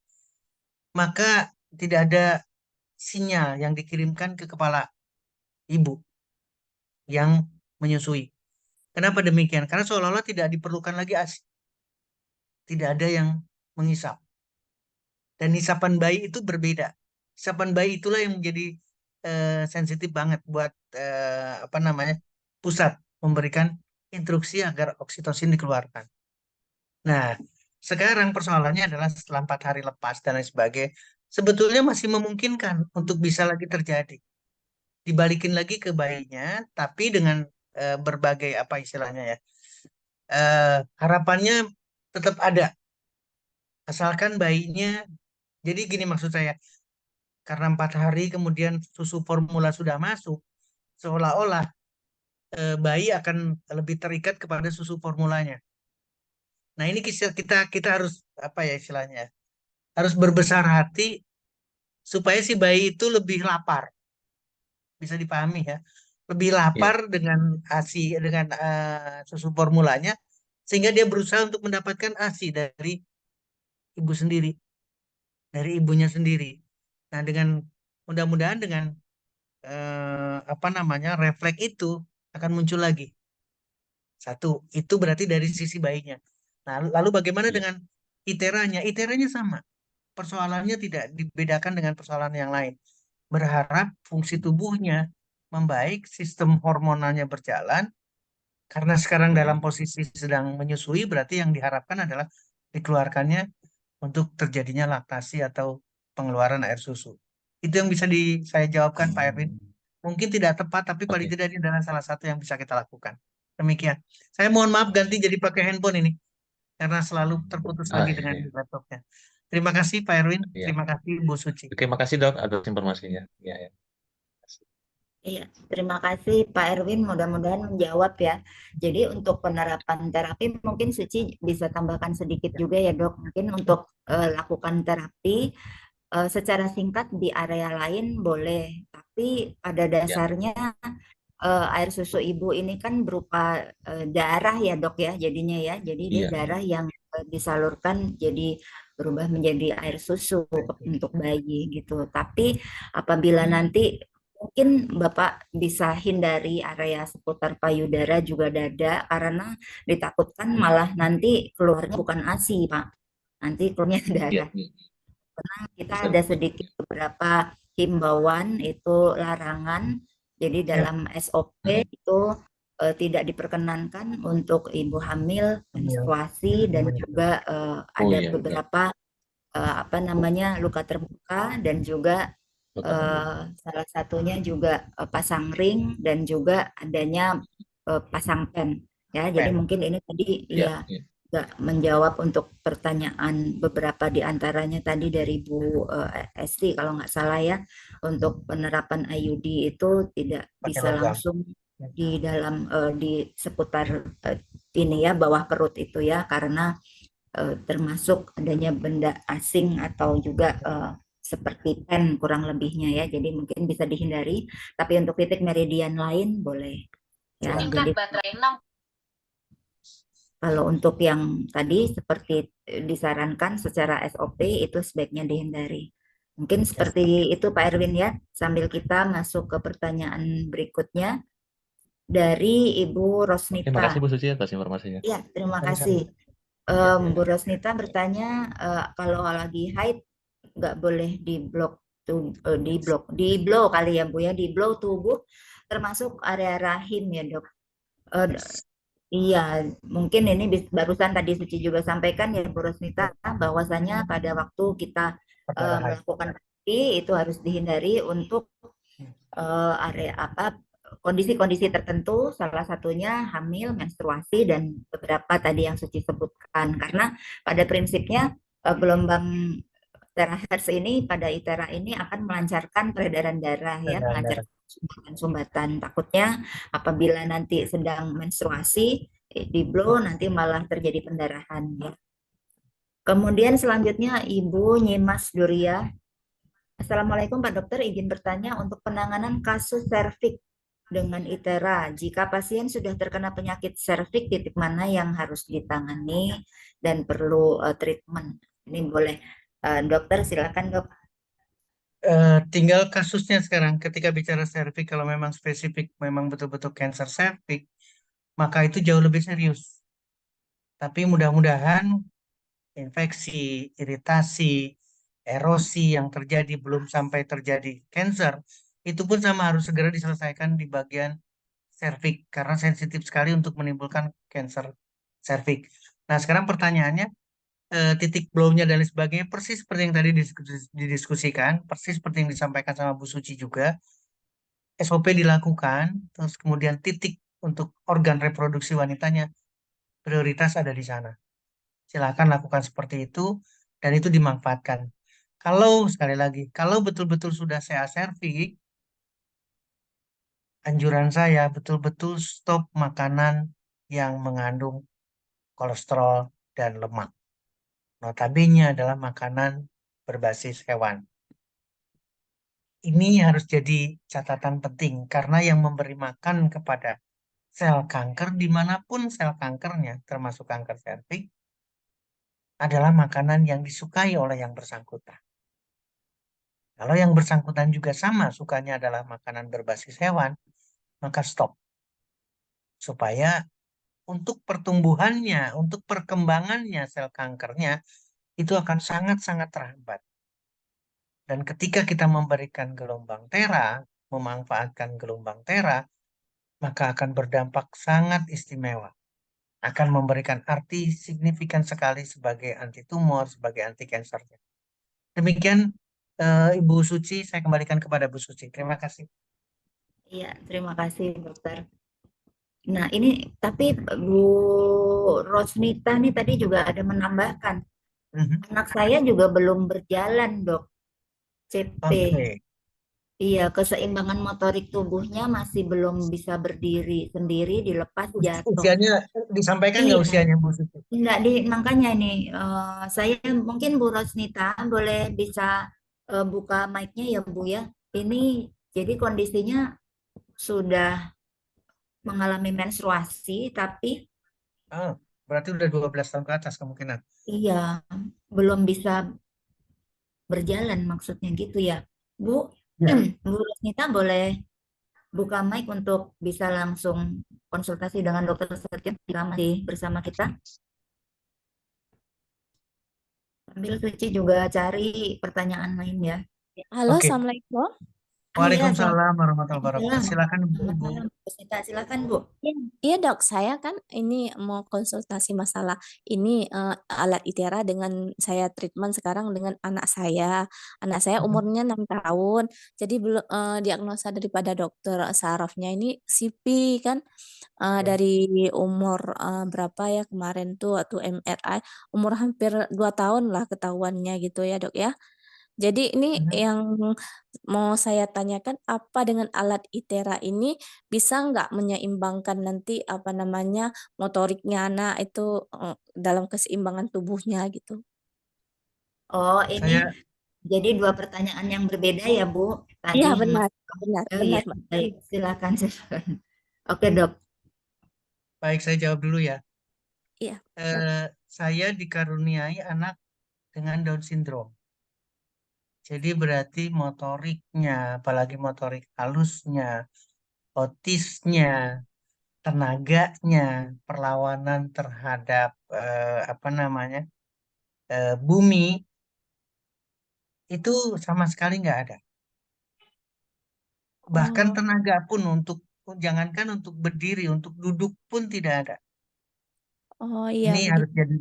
maka tidak ada sinyal yang dikirimkan ke kepala ibu yang menyusui. Kenapa demikian? Karena seolah-olah tidak diperlukan lagi ASI. Tidak ada yang mengisap. Dan isapan bayi itu berbeda. Isapan bayi itulah yang menjadi sensitif banget buat apa namanya, pusat memberikan instruksi agar oksitosin dikeluarkan. Nah, sekarang persoalannya adalah setelah 4 hari lepas dan lain sebagainya, sebetulnya masih memungkinkan untuk bisa lagi terjadi. Dibalikin lagi ke bayinya, tapi dengan berbagai apa istilahnya ya, harapannya tetap ada, asalkan bayinya. Jadi gini maksud saya, karena 4 hari kemudian susu formula sudah masuk, seolah-olah bayi akan lebih terikat kepada susu formulanya. Nah ini kita kita harus apa ya istilahnya, harus berbesar hati supaya si bayi itu lebih lapar, bisa dipahami ya, lebih lapar Iya. dengan ASI, dengan susu formulanya, sehingga dia berusaha untuk mendapatkan ASI dari ibu sendiri, dari ibunya sendiri. Nah dengan mudah-mudahan dengan apa namanya, refleks itu akan muncul lagi. Satu, itu berarti dari sisi bayinya. Nah, lalu bagaimana Iya. dengan iteranya? Iteranya sama. Persoalannya tidak dibedakan dengan persoalan yang lain. Berharap fungsi tubuhnya membaik, sistem hormonalnya berjalan, karena sekarang dalam posisi sedang menyusui, berarti yang diharapkan adalah dikeluarkannya untuk terjadinya laktasi atau pengeluaran air susu. Itu yang bisa saya jawabkan, Pak Erwin. Mungkin tidak tepat, tapi paling Oke. tidak ini adalah salah satu yang bisa kita lakukan. Demikian. Saya mohon maaf ganti jadi pakai handphone ini, karena selalu terputus lagi dengan Iya. laptopnya. Terima kasih Pak Erwin, Iya. terima kasih Bu Suci. Oke, makasih, dok, atas informasinya. Iya, ya. Iya, terima kasih Pak Erwin. Mudah-mudahan menjawab ya. Jadi untuk penerapan terapi mungkin Suci bisa tambahkan sedikit juga ya dok. Mungkin untuk lakukan terapi secara singkat di area lain boleh, tapi pada dasarnya air susu ibu ini kan berupa darah ya dok ya jadinya ya. Jadi dia Iya, darah yang disalurkan jadi berubah menjadi air susu untuk bayi gitu. Tapi apabila nanti mungkin Bapak bisa hindari area seputar payudara juga dada karena ditakutkan malah nanti keluarnya bukan ASI Pak. Nanti keluarnya iya, darah. iya. Kita Betul, ada betul. sedikit beberapa himbauan itu larangan. Jadi Ya, dalam SOP Hmm. itu tidak diperkenankan untuk ibu hamil, menstruasi dan juga Oh ada iya, betul. beberapa apa namanya luka terbuka dan juga Luka terbuka. salah satunya juga pasang ring dan juga adanya pasang pen ya. Jadi pen. mungkin ini tadi Iya, ya iya. nggak menjawab untuk pertanyaan beberapa di antaranya tadi dari Bu Esti kalau nggak salah ya untuk penerapan IUD itu tidak Pakai bisa logam. langsung di dalam di seputar ini ya bawah perut itu ya karena termasuk adanya benda asing atau juga seperti pen kurang lebihnya ya jadi mungkin bisa dihindari tapi untuk titik meridian lain boleh ya jadi kalau untuk yang tadi seperti disarankan secara SOP itu sebaiknya dihindari. Mungkin seperti itu Pak Erwin ya, sambil kita masuk ke pertanyaan berikutnya dari Ibu Oke, makasih Rosnita. Bu Suci atas informasinya. Ya, terima Sama-sama. kasih. Ya, Bu Rosnita bertanya kalau lagi haid nggak boleh di blow kali ya Bu ya, di blow tubuh termasuk area rahim ya Dok. Iya, mungkin ini barusan tadi Suci juga sampaikan ya Bu Rosnita bahwasanya pada waktu kita Perdarahan. melakukan terapi itu harus dihindari untuk area apa kondisi-kondisi tertentu, salah satunya hamil, menstruasi dan beberapa tadi yang Suci sebutkan. Karena pada prinsipnya gelombang terahertz ini pada ITERA ini akan melancarkan peredaran darah ya, Perdarahan. melancarkan sumbatan. Takutnya apabila nanti sedang menstruasi di blow nanti malah terjadi pendarahan ya. Kemudian selanjutnya Ibu Nyimas Duria. Assalamualaikum Pak Dokter, izin bertanya untuk penanganan kasus serviks dengan ITERA. Jika pasien sudah terkena penyakit serviks, titik mana yang harus ditangani dan perlu treatment? Ini boleh dokter silakan dok. Tinggal kasusnya sekarang ketika bicara serviks kalau memang spesifik memang betul-betul cancer serviks maka itu jauh lebih serius. Tapi mudah-mudahan infeksi, iritasi, erosi yang terjadi belum sampai terjadi cancer itu pun sama harus segera diselesaikan di bagian serviks karena sensitif sekali untuk menimbulkan cancer serviks. Nah, sekarang pertanyaannya titik blow-nya dan lain sebagainya persis seperti yang tadi didiskusikan, persis seperti yang disampaikan sama Bu Suci juga. SOP dilakukan, terus kemudian titik untuk organ reproduksi wanitanya prioritas ada di sana. Silakan lakukan seperti itu dan itu dimanfaatkan. Kalau sekali lagi, kalau betul-betul sudah CA serviks, anjuran saya betul-betul stop makanan yang mengandung kolesterol dan lemak. Notabene adalah makanan berbasis hewan. Ini harus jadi catatan penting karena yang memberi makan kepada sel kanker dimanapun sel kankernya, termasuk kanker serviks, adalah makanan yang disukai oleh yang bersangkutan. Kalau yang bersangkutan juga sama sukanya adalah makanan berbasis hewan, maka stop. Supaya untuk pertumbuhannya, untuk perkembangannya sel kankernya, itu akan sangat-sangat terhambat. Dan ketika kita memberikan gelombang tera, memanfaatkan gelombang tera, maka akan berdampak sangat istimewa. Akan memberikan arti signifikan sekali sebagai anti tumor, sebagai anti kanker. Demikian Ibu Suci, saya kembalikan kepada Bu Suci. Terima kasih. Iya, terima kasih dokter. Nah ini tapi Bu Rosnita nih tadi juga ada menambahkan, anak saya juga belum berjalan dok, CP. Oke. Iya, keseimbangan motorik tubuhnya masih belum bisa berdiri sendiri, dilepas jatuh. Usianya disampaikan nggak Iya. usianya Bu Suci? Enggak makanya ini saya mungkin Bu Rosnita boleh bisa buka mic-nya ya Bu ya. Ini jadi kondisinya sudah mengalami menstruasi, tapi Oh, berarti udah 12 tahun ke atas kemungkinan. iya belum bisa berjalan maksudnya gitu ya. Bu, Ya. Bu Rosnita boleh buka mic untuk bisa langsung konsultasi dengan dokter Setia jika masih bersama kita. Sambil Suci juga cari pertanyaan lain ya. Halo, Oke. Assalamualaikum. Iya, selamat Waalaikumsalam warahmatullahi wabarakatuh. malam. Silakan Selamat Ibu. malam, Bu Rosnita. Silakan, Bu. Iya, iya, Dok, saya kan ini mau konsultasi masalah ini alat ITERA dengan saya treatment sekarang dengan anak saya. Anak saya umurnya 6 tahun. Jadi belum diagnosa daripada dokter sarafnya ini CP kan Ya. dari umur berapa ya kemarin tuh waktu MRI umur hampir 2 tahun lah ketahuannya gitu ya, Dok ya. Jadi ini yang mau saya tanyakan apa dengan alat ITERA ini bisa nggak menyeimbangkan nanti apa namanya motoriknya anak itu dalam keseimbangan tubuhnya gitu. Oh, ini Saya jadi dua pertanyaan yang berbeda ya, Bu. Tadi Iya yang benar, Mas. benar, Oh iya, benar, Mbak. baik. Silakan, silakan. Oke, Dok. baik saya jawab dulu ya. Iya. Saya dikaruniai anak dengan Down syndrome. Jadi berarti motoriknya, apalagi motorik halusnya, otisnya, tenaganya, perlawanan terhadap apa namanya bumi itu sama sekali nggak ada. Bahkan Oh, tenaga pun untuk jangankan untuk berdiri, untuk duduk pun tidak ada. oh iya Ini harus begitu. jadi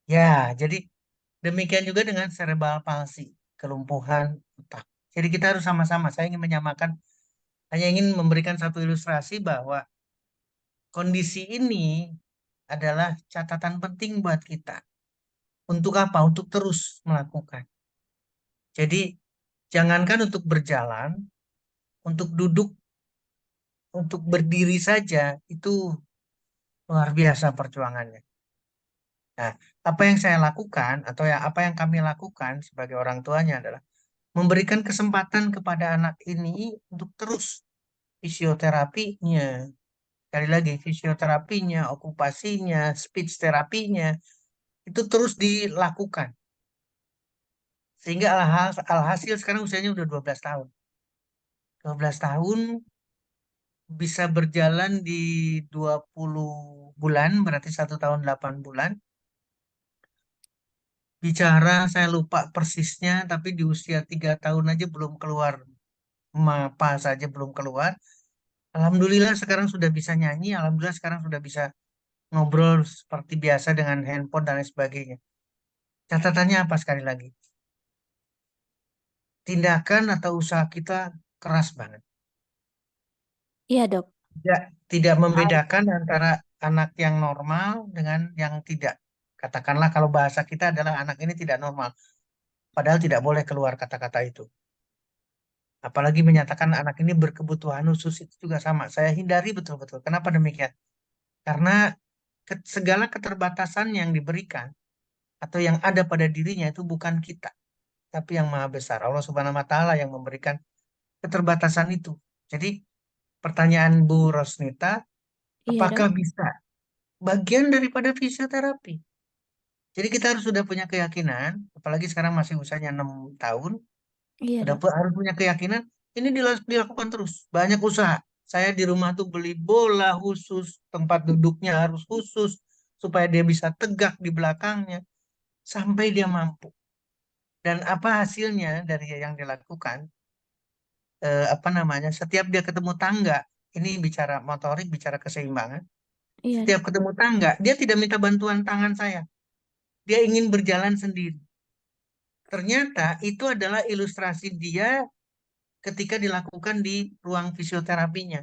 ya. Jadi demikian juga dengan cerebral palsy, kelumpuhan otak. Jadi kita harus sama-sama. Saya ingin menyamakan, hanya ingin memberikan satu ilustrasi bahwa kondisi ini adalah catatan penting buat kita. Untuk apa? Untuk terus melakukan. Jadi jangankan untuk berjalan, untuk duduk, untuk berdiri saja itu luar biasa perjuangannya. Nah, apa yang saya lakukan atau ya apa yang kami lakukan sebagai orang tuanya adalah memberikan kesempatan kepada anak ini untuk terus fisioterapinya, sekali lagi fisioterapinya, okupasinya, speech terapinya itu terus dilakukan. Sehingga alhasil sekarang usianya udah 12 tahun. 12 tahun bisa berjalan di 20 bulan, berarti 1 tahun 8 bulan. Bicara saya lupa persisnya, tapi di usia 3 tahun aja belum keluar, mapa saja belum keluar. Alhamdulillah sekarang sudah bisa nyanyi, alhamdulillah sekarang sudah bisa ngobrol seperti biasa dengan handphone dan lain sebagainya. Catatannya apa sekali lagi? Tindakan atau usaha kita keras banget. Iya, Dok. Tidak, tidak membedakan antara anak yang normal dengan yang tidak. Katakanlah kalau bahasa kita adalah anak ini tidak normal, padahal tidak boleh keluar kata-kata itu. Apalagi menyatakan anak ini berkebutuhan khusus itu juga sama. Saya hindari betul-betul. Kenapa demikian? Karena segala keterbatasan yang diberikan atau yang ada pada dirinya itu bukan kita, tapi yang maha besar. Allah Subhanahu wa Ta'ala yang memberikan keterbatasan itu. Jadi pertanyaan Bu Rosnita, Iya, Dok. apakah bisa? Bagian daripada fisioterapi. Jadi kita harus sudah punya keyakinan, apalagi sekarang masih usianya 6 tahun, Iya, udah Dok. harus punya keyakinan, ini dilakukan terus. Banyak usaha. Saya di rumah tuh beli bola khusus, tempat duduknya harus khusus, supaya dia bisa tegak di belakangnya, sampai dia mampu. Dan apa hasilnya dari yang dilakukan? Apa namanya? Setiap dia ketemu tangga, ini bicara motorik, bicara keseimbangan. Iya, Setiap Dok. ketemu tangga, dia tidak minta bantuan tangan saya. Dia ingin berjalan sendiri. Ternyata itu adalah ilustrasi dia ketika dilakukan di ruang fisioterapinya.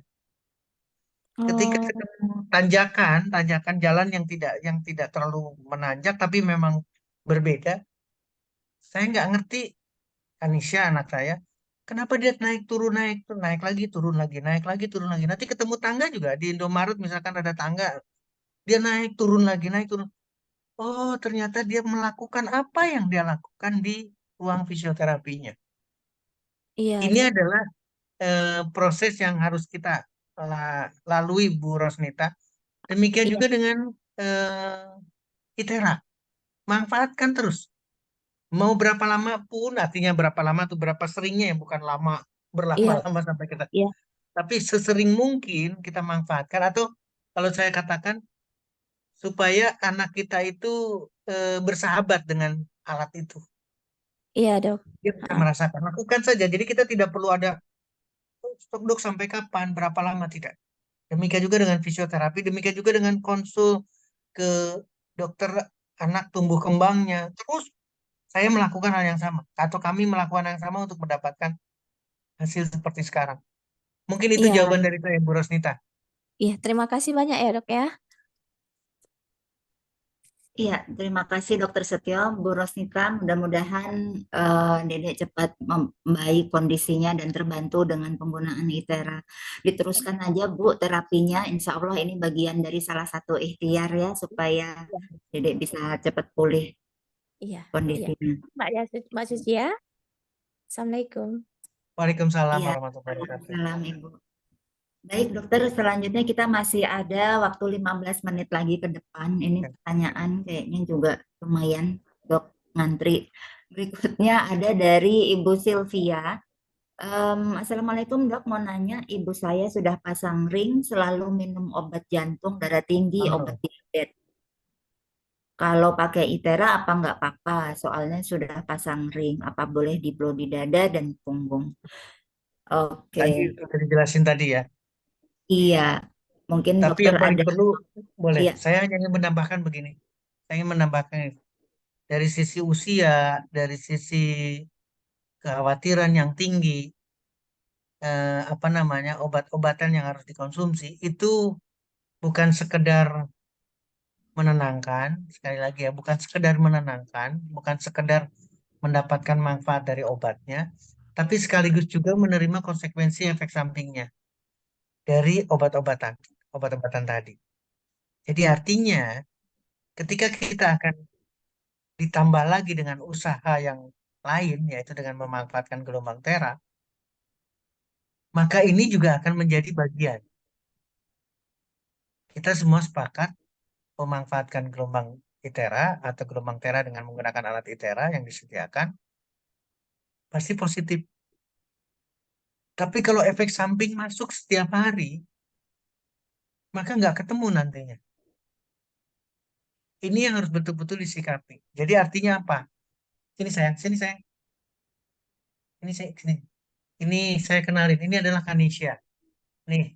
Ketika Oh, ketemu tanjakan, tanjakan jalan yang tidak terlalu menanjak tapi memang berbeda. Saya nggak ngerti Anisha anak saya, kenapa dia naik turun naik lagi turun lagi naik lagi turun lagi. Nanti ketemu tangga juga di Indomaret misalkan ada tangga, dia naik turun lagi naik turun. Oh, ternyata dia melakukan apa yang dia lakukan di ruang fisioterapinya. iya, Ini Dok. adalah proses yang harus kita lalui Bu Rosnita. Demikian Iya, juga dengan ITERA. Manfaatkan terus. Mau berapa lama pun, artinya berapa lama tuh berapa seringnya ya, bukan lama iya, berlama-lama sampai kita. iya, Tapi sesering mungkin kita manfaatkan atau kalau saya katakan supaya anak kita itu bersahabat dengan alat itu. iya dok. Dia bisa Ah, merasakan. Lakukan saja. Jadi kita tidak perlu ada stok dok sampai kapan, berapa lama tidak. Demikian juga dengan fisioterapi, demikian juga dengan konsul ke dokter anak tumbuh kembangnya. Terus saya melakukan hal yang sama atau kami melakukan hal yang sama untuk mendapatkan hasil seperti sekarang. Mungkin itu iya, jawaban dari saya, Bu Rosnita. iya. Terima kasih banyak ya dok ya. Iya, terima kasih Dokter Setio, Bu Rosnita. Mudah-mudahan Dedek cepat membaik kondisinya dan terbantu dengan penggunaan ITERA. Diteruskan aja Bu terapinya. Insya Allah ini bagian dari salah satu ikhtiar ya supaya Dedek bisa cepat pulih Iya, iya. kondisinya. Mbak Suci ya. Assalamualaikum. Waalaikumsalam Iya, warahmatullahi wabarakatuh. salam Ibu. Baik dokter, selanjutnya kita masih ada waktu 15 menit lagi ke depan. Ini pertanyaan kayaknya juga lumayan dok ngantri. Berikutnya ada dari Ibu Sylvia. Assalamualaikum dok, mau nanya ibu saya sudah pasang ring, selalu minum obat jantung, darah tinggi, obat diabetes. Kalau pakai ITERA apa nggak apa-apa? Soalnya sudah pasang ring, apa boleh di-blow di dada dan punggung? Oke, Tadi sudah dijelasin tadi ya. iya. Mungkin Tapi dokter yang paling ada, perlu, boleh. iya. Saya hanya ingin menambahkan begini. Saya ingin menambahkan ini. Dari sisi usia, dari sisi kekhawatiran yang tinggi, apa namanya, obat-obatan yang harus dikonsumsi, itu bukan sekedar menenangkan, sekali lagi ya, bukan sekedar menenangkan, bukan sekedar mendapatkan manfaat dari obatnya, tapi sekaligus juga menerima konsekuensi efek sampingnya dari obat-obatan tadi. Jadi artinya ketika kita akan ditambah lagi dengan usaha yang lain, yaitu dengan memanfaatkan gelombang tera, maka ini juga akan menjadi bagian. Kita semua sepakat memanfaatkan gelombang ITERA atau gelombang tera dengan menggunakan alat ITERA yang disediakan, pasti positif. Tapi kalau efek samping masuk setiap hari, maka nggak ketemu nantinya. Ini yang harus betul-betul disikapi. Jadi artinya apa? Sini sayang, sini sayang. Sini. Ini saya kenalin. Ini adalah Kanisha. Nih,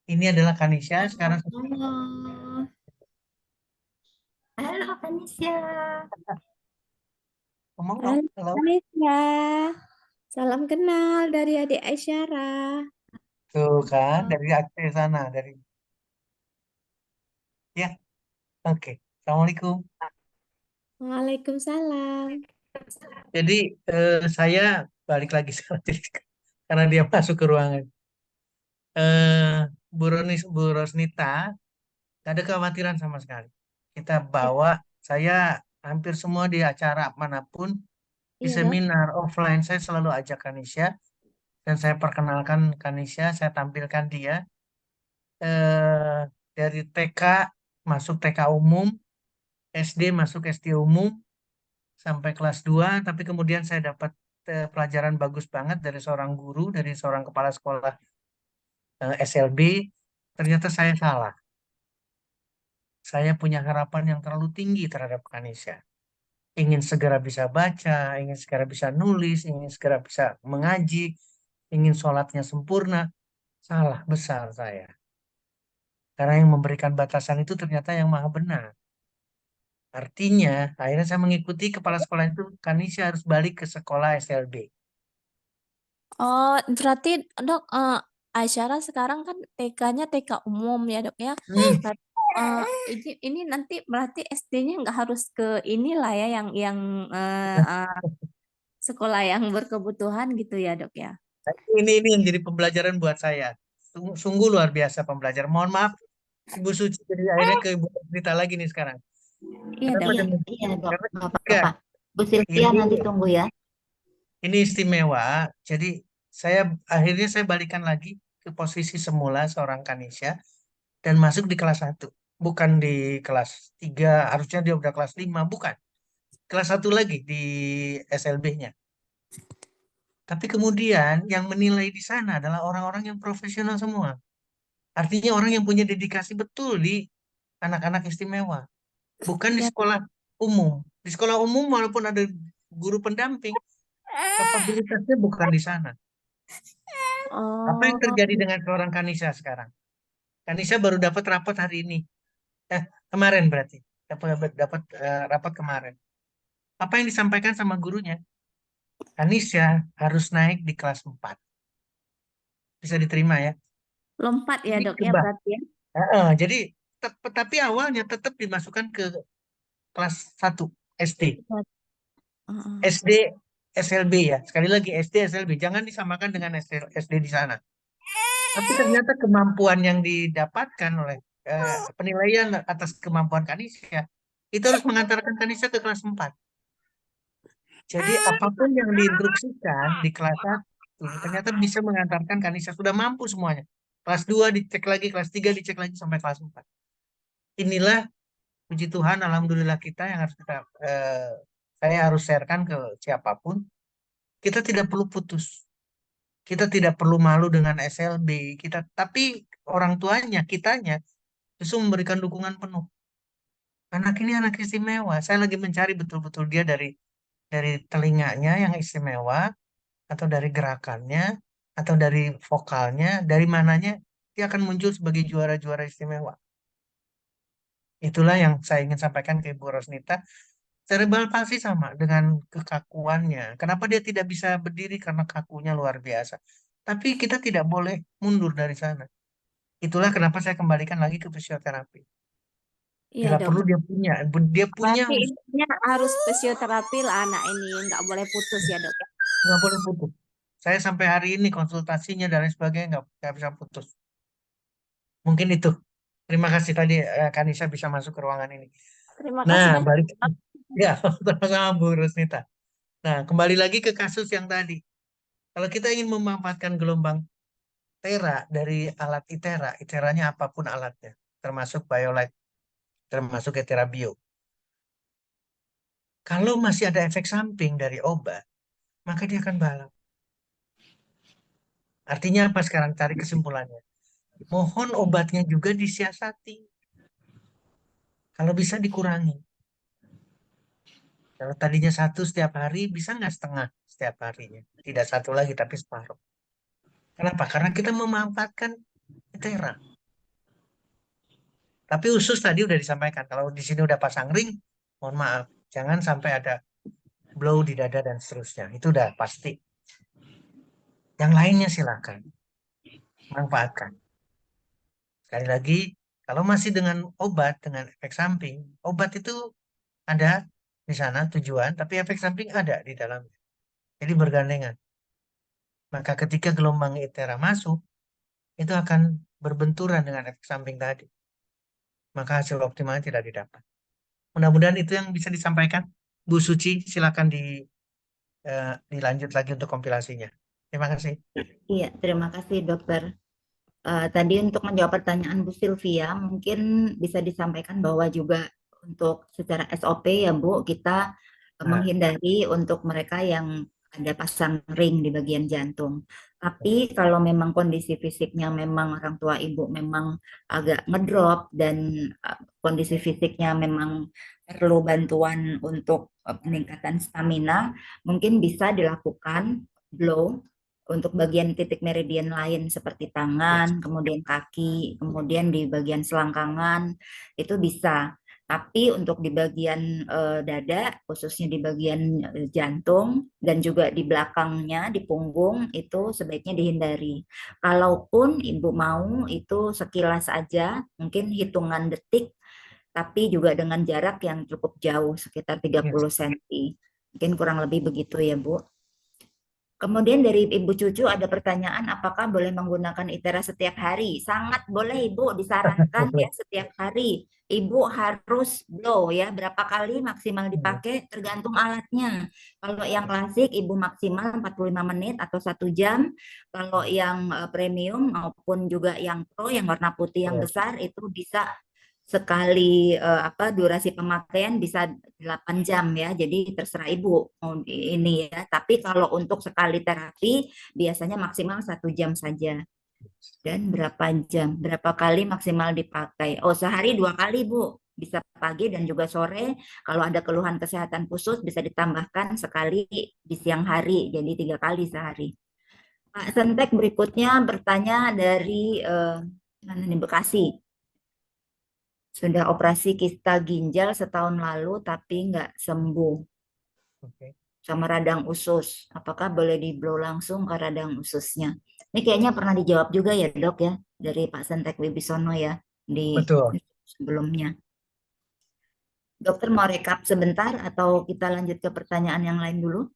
ini adalah Kanisha. Sekarang Halo, halo Kanisya. ngomong dong. Halo, Halo. Malaysia. Salam kenal dari adik Aisyara. Tuh kan, dari Aceh sana. Ya, oke. Assalamualaikum. Waalaikumsalam. Jadi saya balik lagi sekarang karena dia masuk ke ruangan. Bu Rosnita, gak ada kekhawatiran sama sekali. Kita bawa, saya hampir semua di acara manapun, di Iya, Dok. seminar offline, saya selalu ajak Kanisha, dan saya perkenalkan Kanisha, saya tampilkan dia. eh, dari TK masuk TK umum, SD masuk SD umum, sampai kelas 2, tapi kemudian saya dapat pelajaran bagus banget dari seorang guru, dari seorang kepala sekolah SLB, ternyata saya salah. Saya punya harapan yang terlalu tinggi terhadap Kanisha. Ingin segera bisa baca, ingin segera bisa nulis, ingin segera bisa mengaji, ingin sholatnya sempurna. Salah besar saya. Karena yang memberikan batasan itu ternyata yang maha benar. Artinya, akhirnya saya mengikuti kepala sekolah itu, Kanisha harus balik ke sekolah SLB. Oh, berarti Dok, Aisyara sekarang kan TK-nya TK umum ya Dok ya. Hmm, Berarti, ini nanti berarti SD-nya nggak harus ke inilah ya yang sekolah yang berkebutuhan gitu ya Dok ya. ini yang jadi pembelajaran buat saya. Sungguh luar biasa pembelajaran. Mohon maaf, Ibu Suci, jadi akhirnya ke Ibu cerita lagi nih sekarang. Iya Dok. Kenapa Iya, demikian? iya dok, Karena nggak juga apa-apa. Bu Sylvia ini nanti tunggu ya. ini istimewa. Jadi akhirnya saya balikan lagi ke posisi semula seorang Kanisha dan masuk di kelas 1. Bukan di kelas 3, harusnya dia udah kelas 5, bukan. Kelas 1 lagi di SLB-nya. Tapi kemudian yang menilai di sana adalah orang-orang yang profesional semua. Artinya orang yang punya dedikasi betul di anak-anak istimewa. Bukan di Ya. sekolah umum. Di sekolah umum walaupun ada guru pendamping, kapabilitasnya bukan di sana. Apa yang Oh, terjadi dengan seorang Kanisa sekarang? Kanisa baru dapat rapat hari ini. Kemarin berarti. Dapat rapat kemarin. Apa yang disampaikan sama gurunya? Kanisa harus naik di kelas 4. Bisa diterima ya. lompat ya Jadi dok ya berarti ya. jadi tapi awalnya tetap dimasukkan ke kelas 1 SD. Heeh. SD SLB ya. Sekali lagi SD SLB. Jangan disamakan dengan SD di sana. Tapi ternyata kemampuan yang didapatkan oleh penilaian atas kemampuan Kanisha itu harus mengantarkan Kanisha ke kelas 4. Jadi apapun yang diinstruksikan di kelas 1 ternyata bisa mengantarkan Kanisha sudah mampu semuanya. Kelas 2 dicek lagi, kelas 3 dicek lagi sampai kelas 4. Inilah puji Tuhan, alhamdulillah kita yang harus saya harus sharekan ke siapapun. Kita tidak perlu putus. Kita tidak perlu malu dengan SLB. Tapi orang tuanya, kitanya justru memberikan dukungan penuh. Anak ini anak istimewa. Saya lagi mencari betul-betul dia dari telinganya yang istimewa, atau dari gerakannya, atau dari vokalnya, dari mananya dia akan muncul sebagai juara-juara istimewa. Itulah yang saya ingin sampaikan ke Ibu Rosnita. Cerebral palsy sama dengan kekakuannya. Kenapa dia tidak bisa berdiri? Karena kakunya luar biasa. Tapi kita tidak boleh mundur dari sana. Itulah kenapa saya kembalikan lagi ke fisioterapi. Iya Bila dok. perlu dia punya Berarti intinya harus fisioterapi lah anak ini, nggak boleh putus ya dok ya. nggak boleh putus. Saya sampai hari ini konsultasinya dan lain sebagainya nggak bisa putus. Mungkin itu. Terima kasih tadi Kanisa bisa masuk ke ruangan ini. Terima Nah, kasih banyak. balik ya sama Bu Rusnita. Nah, kembali lagi ke kasus yang tadi. Kalau kita ingin memanfaatkan gelombang tera dari alat ITERA, ITERA-nya apapun alatnya, termasuk BioLight, termasuk ITERA Bio. Kalau masih ada efek samping dari obat, maka dia akan balap. Artinya apa sekarang? Cari kesimpulannya. Mohon obatnya juga disiasati. Kalau bisa dikurangi. Kalau tadinya 1 setiap hari, bisa nggak setengah setiap harinya? Tidak 1 lagi, tapi separuh. Kenapa? Karena kita memanfaatkan ITERA. Tapi usus tadi udah disampaikan. Kalau di sini udah pasang ring, mohon maaf. Jangan sampai ada blow di dada dan seterusnya. Itu udah pasti. Yang lainnya silakan. Manfaatkan. Sekali lagi, kalau masih dengan obat, dengan efek samping, obat itu ada di sana tujuan, tapi efek samping ada di dalamnya. Jadi bergandengan. Maka ketika gelombang ITERA masuk, itu akan berbenturan dengan efek samping tadi. Maka hasil optimalnya tidak didapat. Mudah-mudahan itu yang bisa disampaikan. Bu Suci, silakan dilanjut lagi untuk kompilasinya. Terima kasih. Iya, terima kasih dokter. Tadi untuk menjawab pertanyaan Bu Sylvia, mungkin bisa disampaikan bahwa juga untuk secara SOP ya Bu, kita menghindari untuk mereka yang ada pasang ring di bagian jantung. Tapi kalau memang kondisi fisiknya memang orang tua ibu memang agak ngedrop dan kondisi fisiknya memang perlu bantuan untuk peningkatan stamina, mungkin bisa dilakukan blow untuk bagian titik meridian lain seperti tangan, kemudian kaki, kemudian di bagian selangkangan itu bisa. Tapi untuk di bagian dada, khususnya di bagian jantung dan juga di belakangnya, di punggung itu sebaiknya dihindari. Kalaupun ibu mau itu sekilas aja, mungkin hitungan detik, tapi juga dengan jarak yang cukup jauh, sekitar 30 cm. Mungkin kurang lebih begitu ya Bu. Kemudian dari Ibu Cucu ada pertanyaan, apakah boleh menggunakan ITERA setiap hari? Sangat boleh Ibu, disarankan ya setiap hari. Ibu harus blow ya, berapa kali maksimal dipakai tergantung alatnya. Kalau yang klasik Ibu maksimal 45 menit atau 1 jam. Kalau yang premium maupun juga yang pro yang warna putih yang besar itu bisa sekali durasi pemakaian bisa 8 jam ya. Jadi terserah Ibu mau ini ya. Tapi kalau untuk sekali terapi biasanya maksimal 1 jam saja. Dan berapa jam? Berapa kali maksimal dipakai? Oh, sehari 2 kali, Bu. Bisa pagi dan juga sore. Kalau ada keluhan kesehatan khusus bisa ditambahkan sekali di siang hari. Jadi 3 kali sehari. Pak Sentek berikutnya bertanya dari mana nih, Bekasi. Sudah operasi kista ginjal setahun lalu tapi nggak sembuh Oke. sama radang usus. Apakah boleh di-blow langsung ke radang ususnya? Ini kayaknya pernah dijawab juga ya Dok ya dari Pak Sentek Wibisono ya di Betul. sebelumnya. Dokter mau rekap sebentar atau kita lanjut ke pertanyaan yang lain dulu?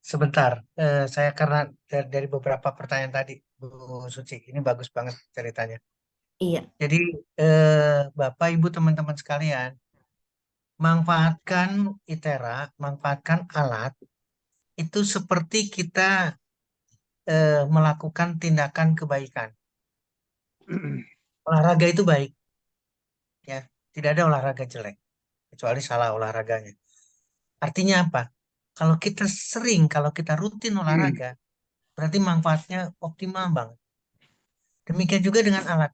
Sebentar, saya karena dari beberapa pertanyaan tadi, Bu Suci, ini bagus banget ceritanya. Iya. Jadi, Bapak, Ibu, teman-teman sekalian, manfaatkan ITERA, manfaatkan alat, itu seperti kita melakukan tindakan kebaikan. Olahraga itu baik, ya. Tidak ada olahraga jelek, kecuali salah olahraganya. Artinya apa? Kalau kita rutin olahraga, berarti manfaatnya optimal banget. Demikian juga dengan alat.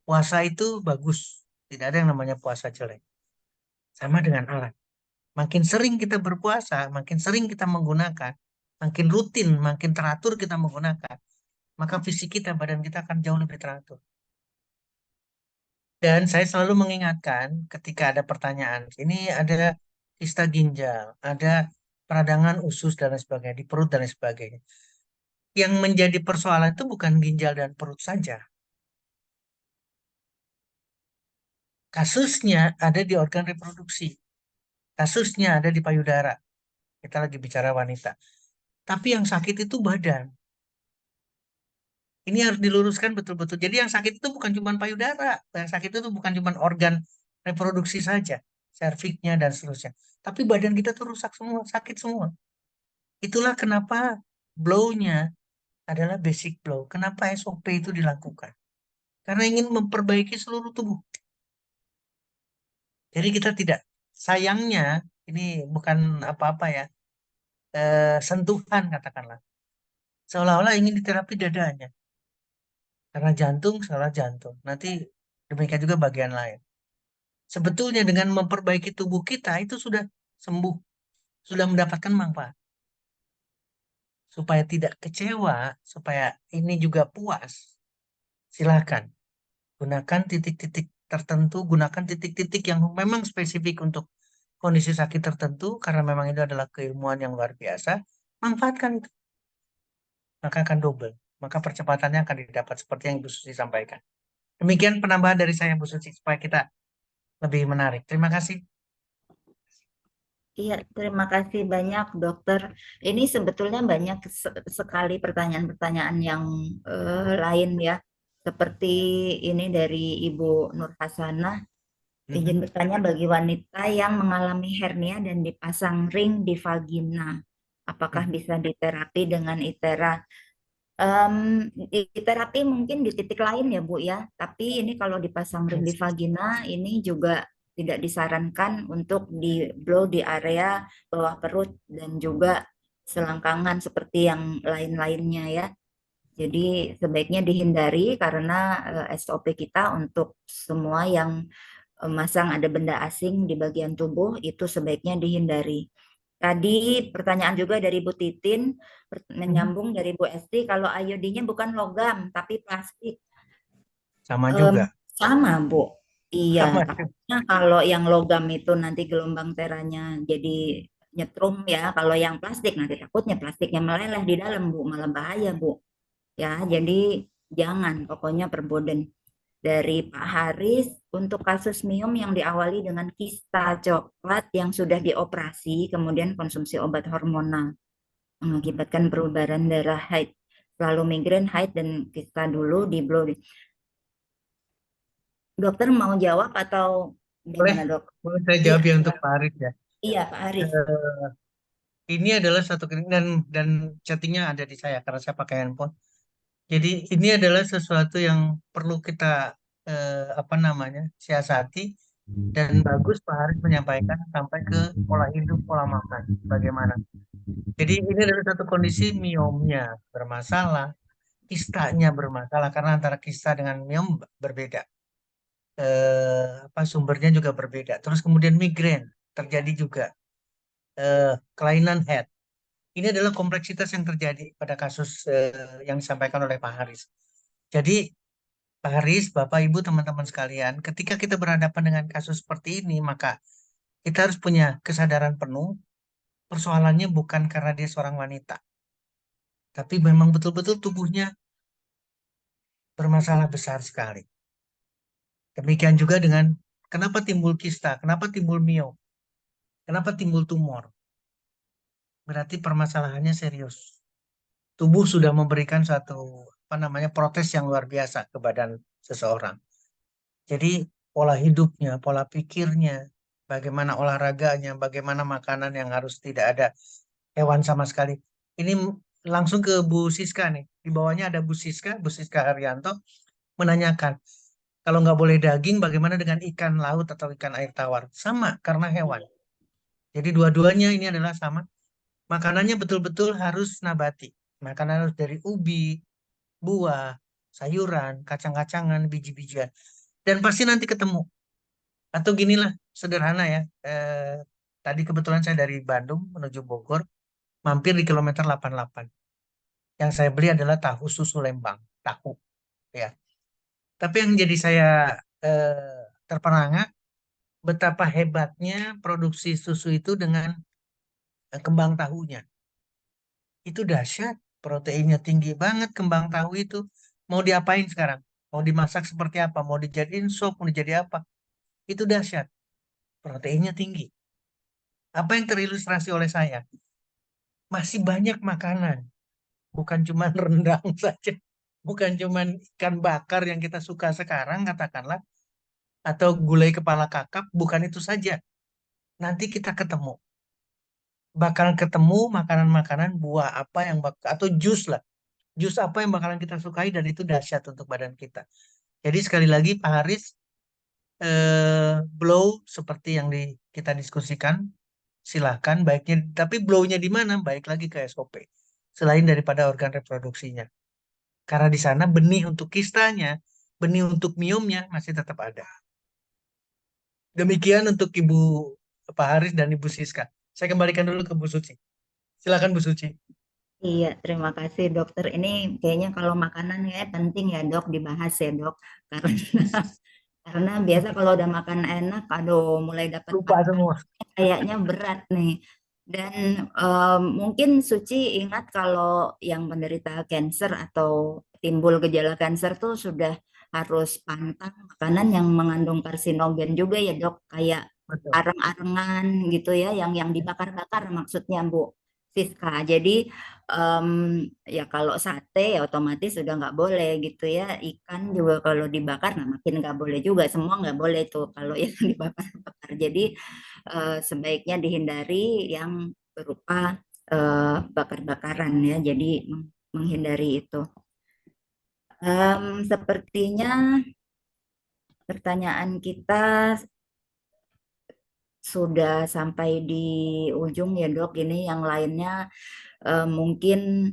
Puasa itu bagus, tidak ada yang namanya puasa jelek. Sama dengan alat. Makin sering kita berpuasa, makin sering kita menggunakan, makin rutin, makin teratur kita menggunakan, maka fisik kita, badan kita akan jauh lebih teratur. Dan saya selalu mengingatkan ketika ada pertanyaan, ini ada kista ginjal, ada peradangan usus dan lain sebagainya, di perut dan lain sebagainya. Yang menjadi persoalan itu bukan ginjal dan perut saja. Kasusnya ada di organ reproduksi. Kasusnya ada di payudara. Kita lagi bicara wanita. Tapi yang sakit itu badan. Ini harus diluruskan betul-betul. Jadi yang sakit itu bukan cuma payudara. Yang sakit itu bukan cuma organ reproduksi saja. Serviknya dan seterusnya. Tapi badan kita tuh rusak semua, sakit semua. Itulah kenapa blow-nya adalah basic blow. Kenapa SOP itu dilakukan? Karena ingin memperbaiki seluruh tubuh. Jadi kita tidak, sayangnya ini bukan apa-apa ya, sentuhan katakanlah. Seolah-olah ingin diterapi dadanya. Karena jantung, salah jantung. Nanti demikian juga bagian lain. Sebetulnya dengan memperbaiki tubuh kita itu sudah sembuh, sudah mendapatkan manfaat. Supaya tidak kecewa, supaya ini juga puas, silakan gunakan titik-titik tertentu, gunakan titik-titik yang memang spesifik untuk kondisi sakit tertentu, karena memang itu adalah keilmuan yang luar biasa, manfaatkan itu. Maka akan double, maka percepatannya akan didapat seperti yang Ibu Susi sampaikan. Demikian penambahan dari saya, Bu Suci, supaya kita lebih menarik. Terima kasih. Iya, terima kasih banyak dokter. Ini sebetulnya banyak sekali pertanyaan-pertanyaan yang lain ya. Seperti ini dari Ibu Nur Hasanah. Izin bertanya bagi wanita yang mengalami hernia dan dipasang ring di vagina. Apakah bisa diterapi dengan ITERA? Terapi mungkin di titik lain ya Bu ya. Tapi ini kalau dipasang ring di vagina ini juga tidak disarankan untuk di blow di area bawah perut dan juga selangkangan seperti yang lain-lainnya ya. Jadi sebaiknya dihindari karena SOP kita untuk semua yang masang ada benda asing di bagian tubuh itu sebaiknya dihindari. Tadi pertanyaan juga dari Bu Titin, menyambung dari Bu Esti, kalau iodinnya bukan logam tapi plastik. Sama juga. Sama Bu. Iya, Sama. takutnya kalau yang logam itu nanti gelombang teranya jadi nyetrum ya. Kalau yang plastik nanti takutnya plastiknya meleleh di dalam Bu, malah bahaya Bu. Ya, jadi jangan, pokoknya perboden. Dari Pak Haris, untuk kasus miom yang diawali dengan kista coklat yang sudah dioperasi, kemudian konsumsi obat hormonal. mengakibatkan perubahan darah haid. Selalu migrain, haid, dan kista dulu di blow. Dokter mau jawab atau Boleh, gimana dok? boleh saya Iya, jawab ya untuk Pak Haris ya. iya Pak Haris. Eh, ini adalah satu klinik dan chattingnya ada di saya karena saya pakai handphone. Jadi ini adalah sesuatu yang perlu kita apa namanya siasati dan bagus Pak Haris menyampaikan sampai ke pola hidup, pola makan, bagaimana. Jadi ini adalah satu kondisi miomnya bermasalah, kistanya bermasalah karena antara kista dengan miom berbeda. Apa sumbernya juga berbeda. Terus kemudian migrain terjadi juga, kelainan head. Ini adalah kompleksitas yang terjadi pada kasus yang disampaikan oleh Pak Haris. Jadi Pak Haris, Bapak, Ibu, teman-teman sekalian, ketika kita berhadapan dengan kasus seperti ini, maka kita harus punya kesadaran penuh. Persoalannya bukan karena dia seorang wanita, tapi memang betul-betul tubuhnya bermasalah besar sekali. Demikian juga dengan kenapa timbul kista, kenapa timbul miom, kenapa timbul tumor. Berarti permasalahannya serius. Tubuh sudah memberikan suatu apa namanya protes yang luar biasa ke badan seseorang. Jadi pola hidupnya, pola pikirnya, bagaimana olahraganya, bagaimana makanan yang harus tidak ada hewan sama sekali. Ini langsung ke Bu Siska nih. Di bawahnya ada Bu Siska Haryanto menanyakan, kalau nggak boleh daging, bagaimana dengan ikan laut atau ikan air tawar? Sama, karena hewan. Jadi dua-duanya ini adalah sama. Makanannya betul-betul harus nabati. Makanan harus dari ubi, buah, sayuran, kacang-kacangan, biji-bijian. Dan pasti nanti ketemu. Atau ginilah, sederhana ya. Tadi kebetulan saya dari Bandung menuju Bogor, mampir di kilometer 88. Yang saya beli adalah tahu susu Lembang, tahu. Ya. Tapi yang jadi saya terperangah, betapa hebatnya produksi susu itu dengan kembang tahunya. Itu dahsyat, proteinnya tinggi banget kembang tahu itu. Mau diapain sekarang? Mau dimasak seperti apa? Mau dijadiin sop, mau dijadi apa? Itu dahsyat, proteinnya tinggi. Apa yang terilustrasi oleh saya? Masih banyak makanan, bukan cuma rendang saja, bukan cuma ikan bakar yang kita suka sekarang katakanlah, atau gulai kepala kakap, bukan itu saja. Nanti kita bakalan ketemu makanan-makanan buah apa yang atau jus lah, jus apa yang bakalan kita sukai dan itu dahsyat untuk badan kita. Jadi sekali lagi Pak Haris, blow seperti yang kita diskusikan, silahkan baiknya, tapi blow-nya di mana? Baik lagi ke SOP. Selain daripada organ reproduksinya. Karena di sana benih untuk kistanya, benih untuk miomnya masih tetap ada. Demikian untuk Ibu Pak Haris dan Ibu Siska. Saya kembalikan dulu ke Bu Suci. Silakan Bu Suci. Iya, terima kasih dokter. Ini kayaknya kalau makanan ya penting ya dok dibahas ya dok. Karena biasa kalau udah makan enak, aduh mulai dapat Lupa semua. kayaknya berat nih. Dan mungkin Suci ingat kalau yang menderita kanker atau timbul gejala kanker tuh sudah harus pantang makanan yang mengandung karsinogen juga ya dok, kayak Betul. areng-arengan gitu ya, yang dibakar-bakar maksudnya Bu Siska. Jadi ya kalau sate ya otomatis sudah nggak boleh gitu ya. Ikan juga kalau dibakar, nah makin nggak boleh juga. Semua nggak boleh tuh kalau yang dibakar-bakar. Jadi sebaiknya dihindari yang berupa bakar-bakaran ya. Jadi menghindari itu. Sepertinya pertanyaan kita sudah sampai di ujung ya dok. Ini yang lainnya mungkin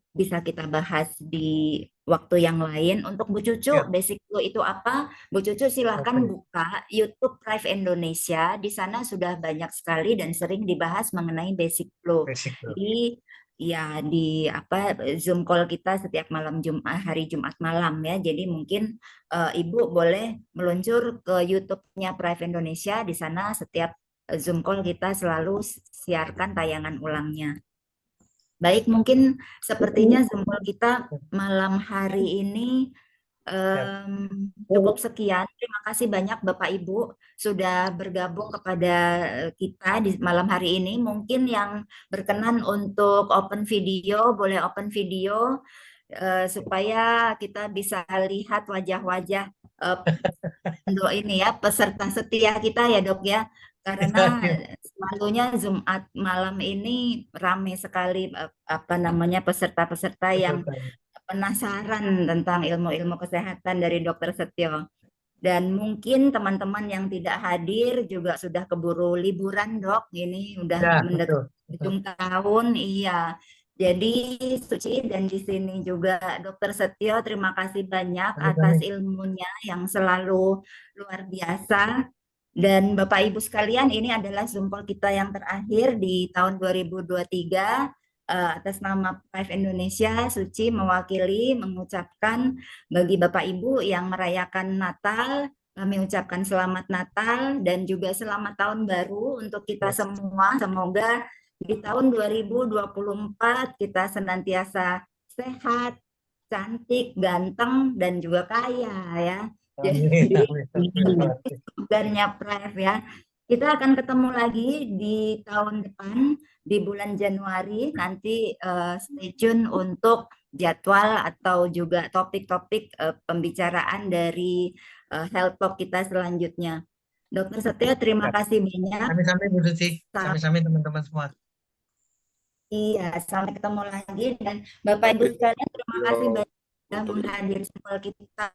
bisa kita bahas di waktu yang lain. Untuk Bu Cucu, Ya. basic flow itu apa? Bu Cucu silakan Oke. buka YouTube Thrive Indonesia. Di sana sudah banyak sekali dan sering dibahas mengenai basic flow. Basic dulu. Di apa Zoom call kita setiap malam Jumat, hari Jumat malam ya. Jadi mungkin Ibu boleh meluncur ke YouTube-nya Thrive Indonesia. Di sana setiap Zoom call kita selalu siarkan tayangan ulangnya. Baik, mungkin sepertinya Zoom call kita malam hari ini Cukup sekian. Terima kasih banyak Bapak Ibu sudah bergabung kepada kita di malam hari ini. Mungkin yang berkenan untuk open video, boleh open video supaya kita bisa lihat wajah-wajah untuk ini ya peserta setia kita ya Dok ya. Karena selalunya Jumat malam ini ramai sekali apa namanya peserta-peserta yang penasaran tentang ilmu-ilmu kesehatan dari Dokter Setio. Dan mungkin teman-teman yang tidak hadir juga sudah keburu liburan, Dok. Ini udah Ya, mendekat betul. ujung tahun, iya. Jadi Suci dan di sini juga Dokter Setio, terima kasih banyak atas Sama-sama. ilmunya yang selalu luar biasa. Dan Bapak Ibu sekalian, ini adalah Zoom call kita yang terakhir di tahun 2023. Atas nama Five Indonesia, Suci mewakili mengucapkan bagi Bapak Ibu yang merayakan Natal, kami ucapkan selamat Natal dan juga selamat tahun baru untuk kita Yes. semua. Semoga di tahun 2024 kita senantiasa sehat, cantik, ganteng, dan juga kaya ya. Amin, Jadi amin, amin. slogannya Prev ya. Kita akan ketemu lagi di tahun depan di bulan Januari. Nanti stay tune untuk jadwal atau juga topik-topik pembicaraan dari Health Talk kita selanjutnya. Dokter Setio, terima kasih banyak. Sami-sami Bu Suci, sami-sami teman-teman semua. Iya, sampai ketemu lagi dan Bapak Ibu sekalian terima kasih banyak sudah menghadiri call kita.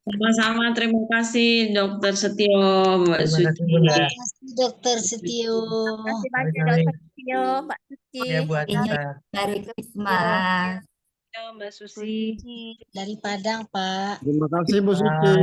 Sama-sama, terima kasih Dokter Setio, Mbak Terima Suci. kasih Bunda. Dokter Setio. Terima kasih banyak Sami-sami. Dokter Setio, Mbak Suci. Ya buat kita. Merry Christmas. Mbak Susi. Dari Padang, Pak. Terima kasih Bu Bye. Suci.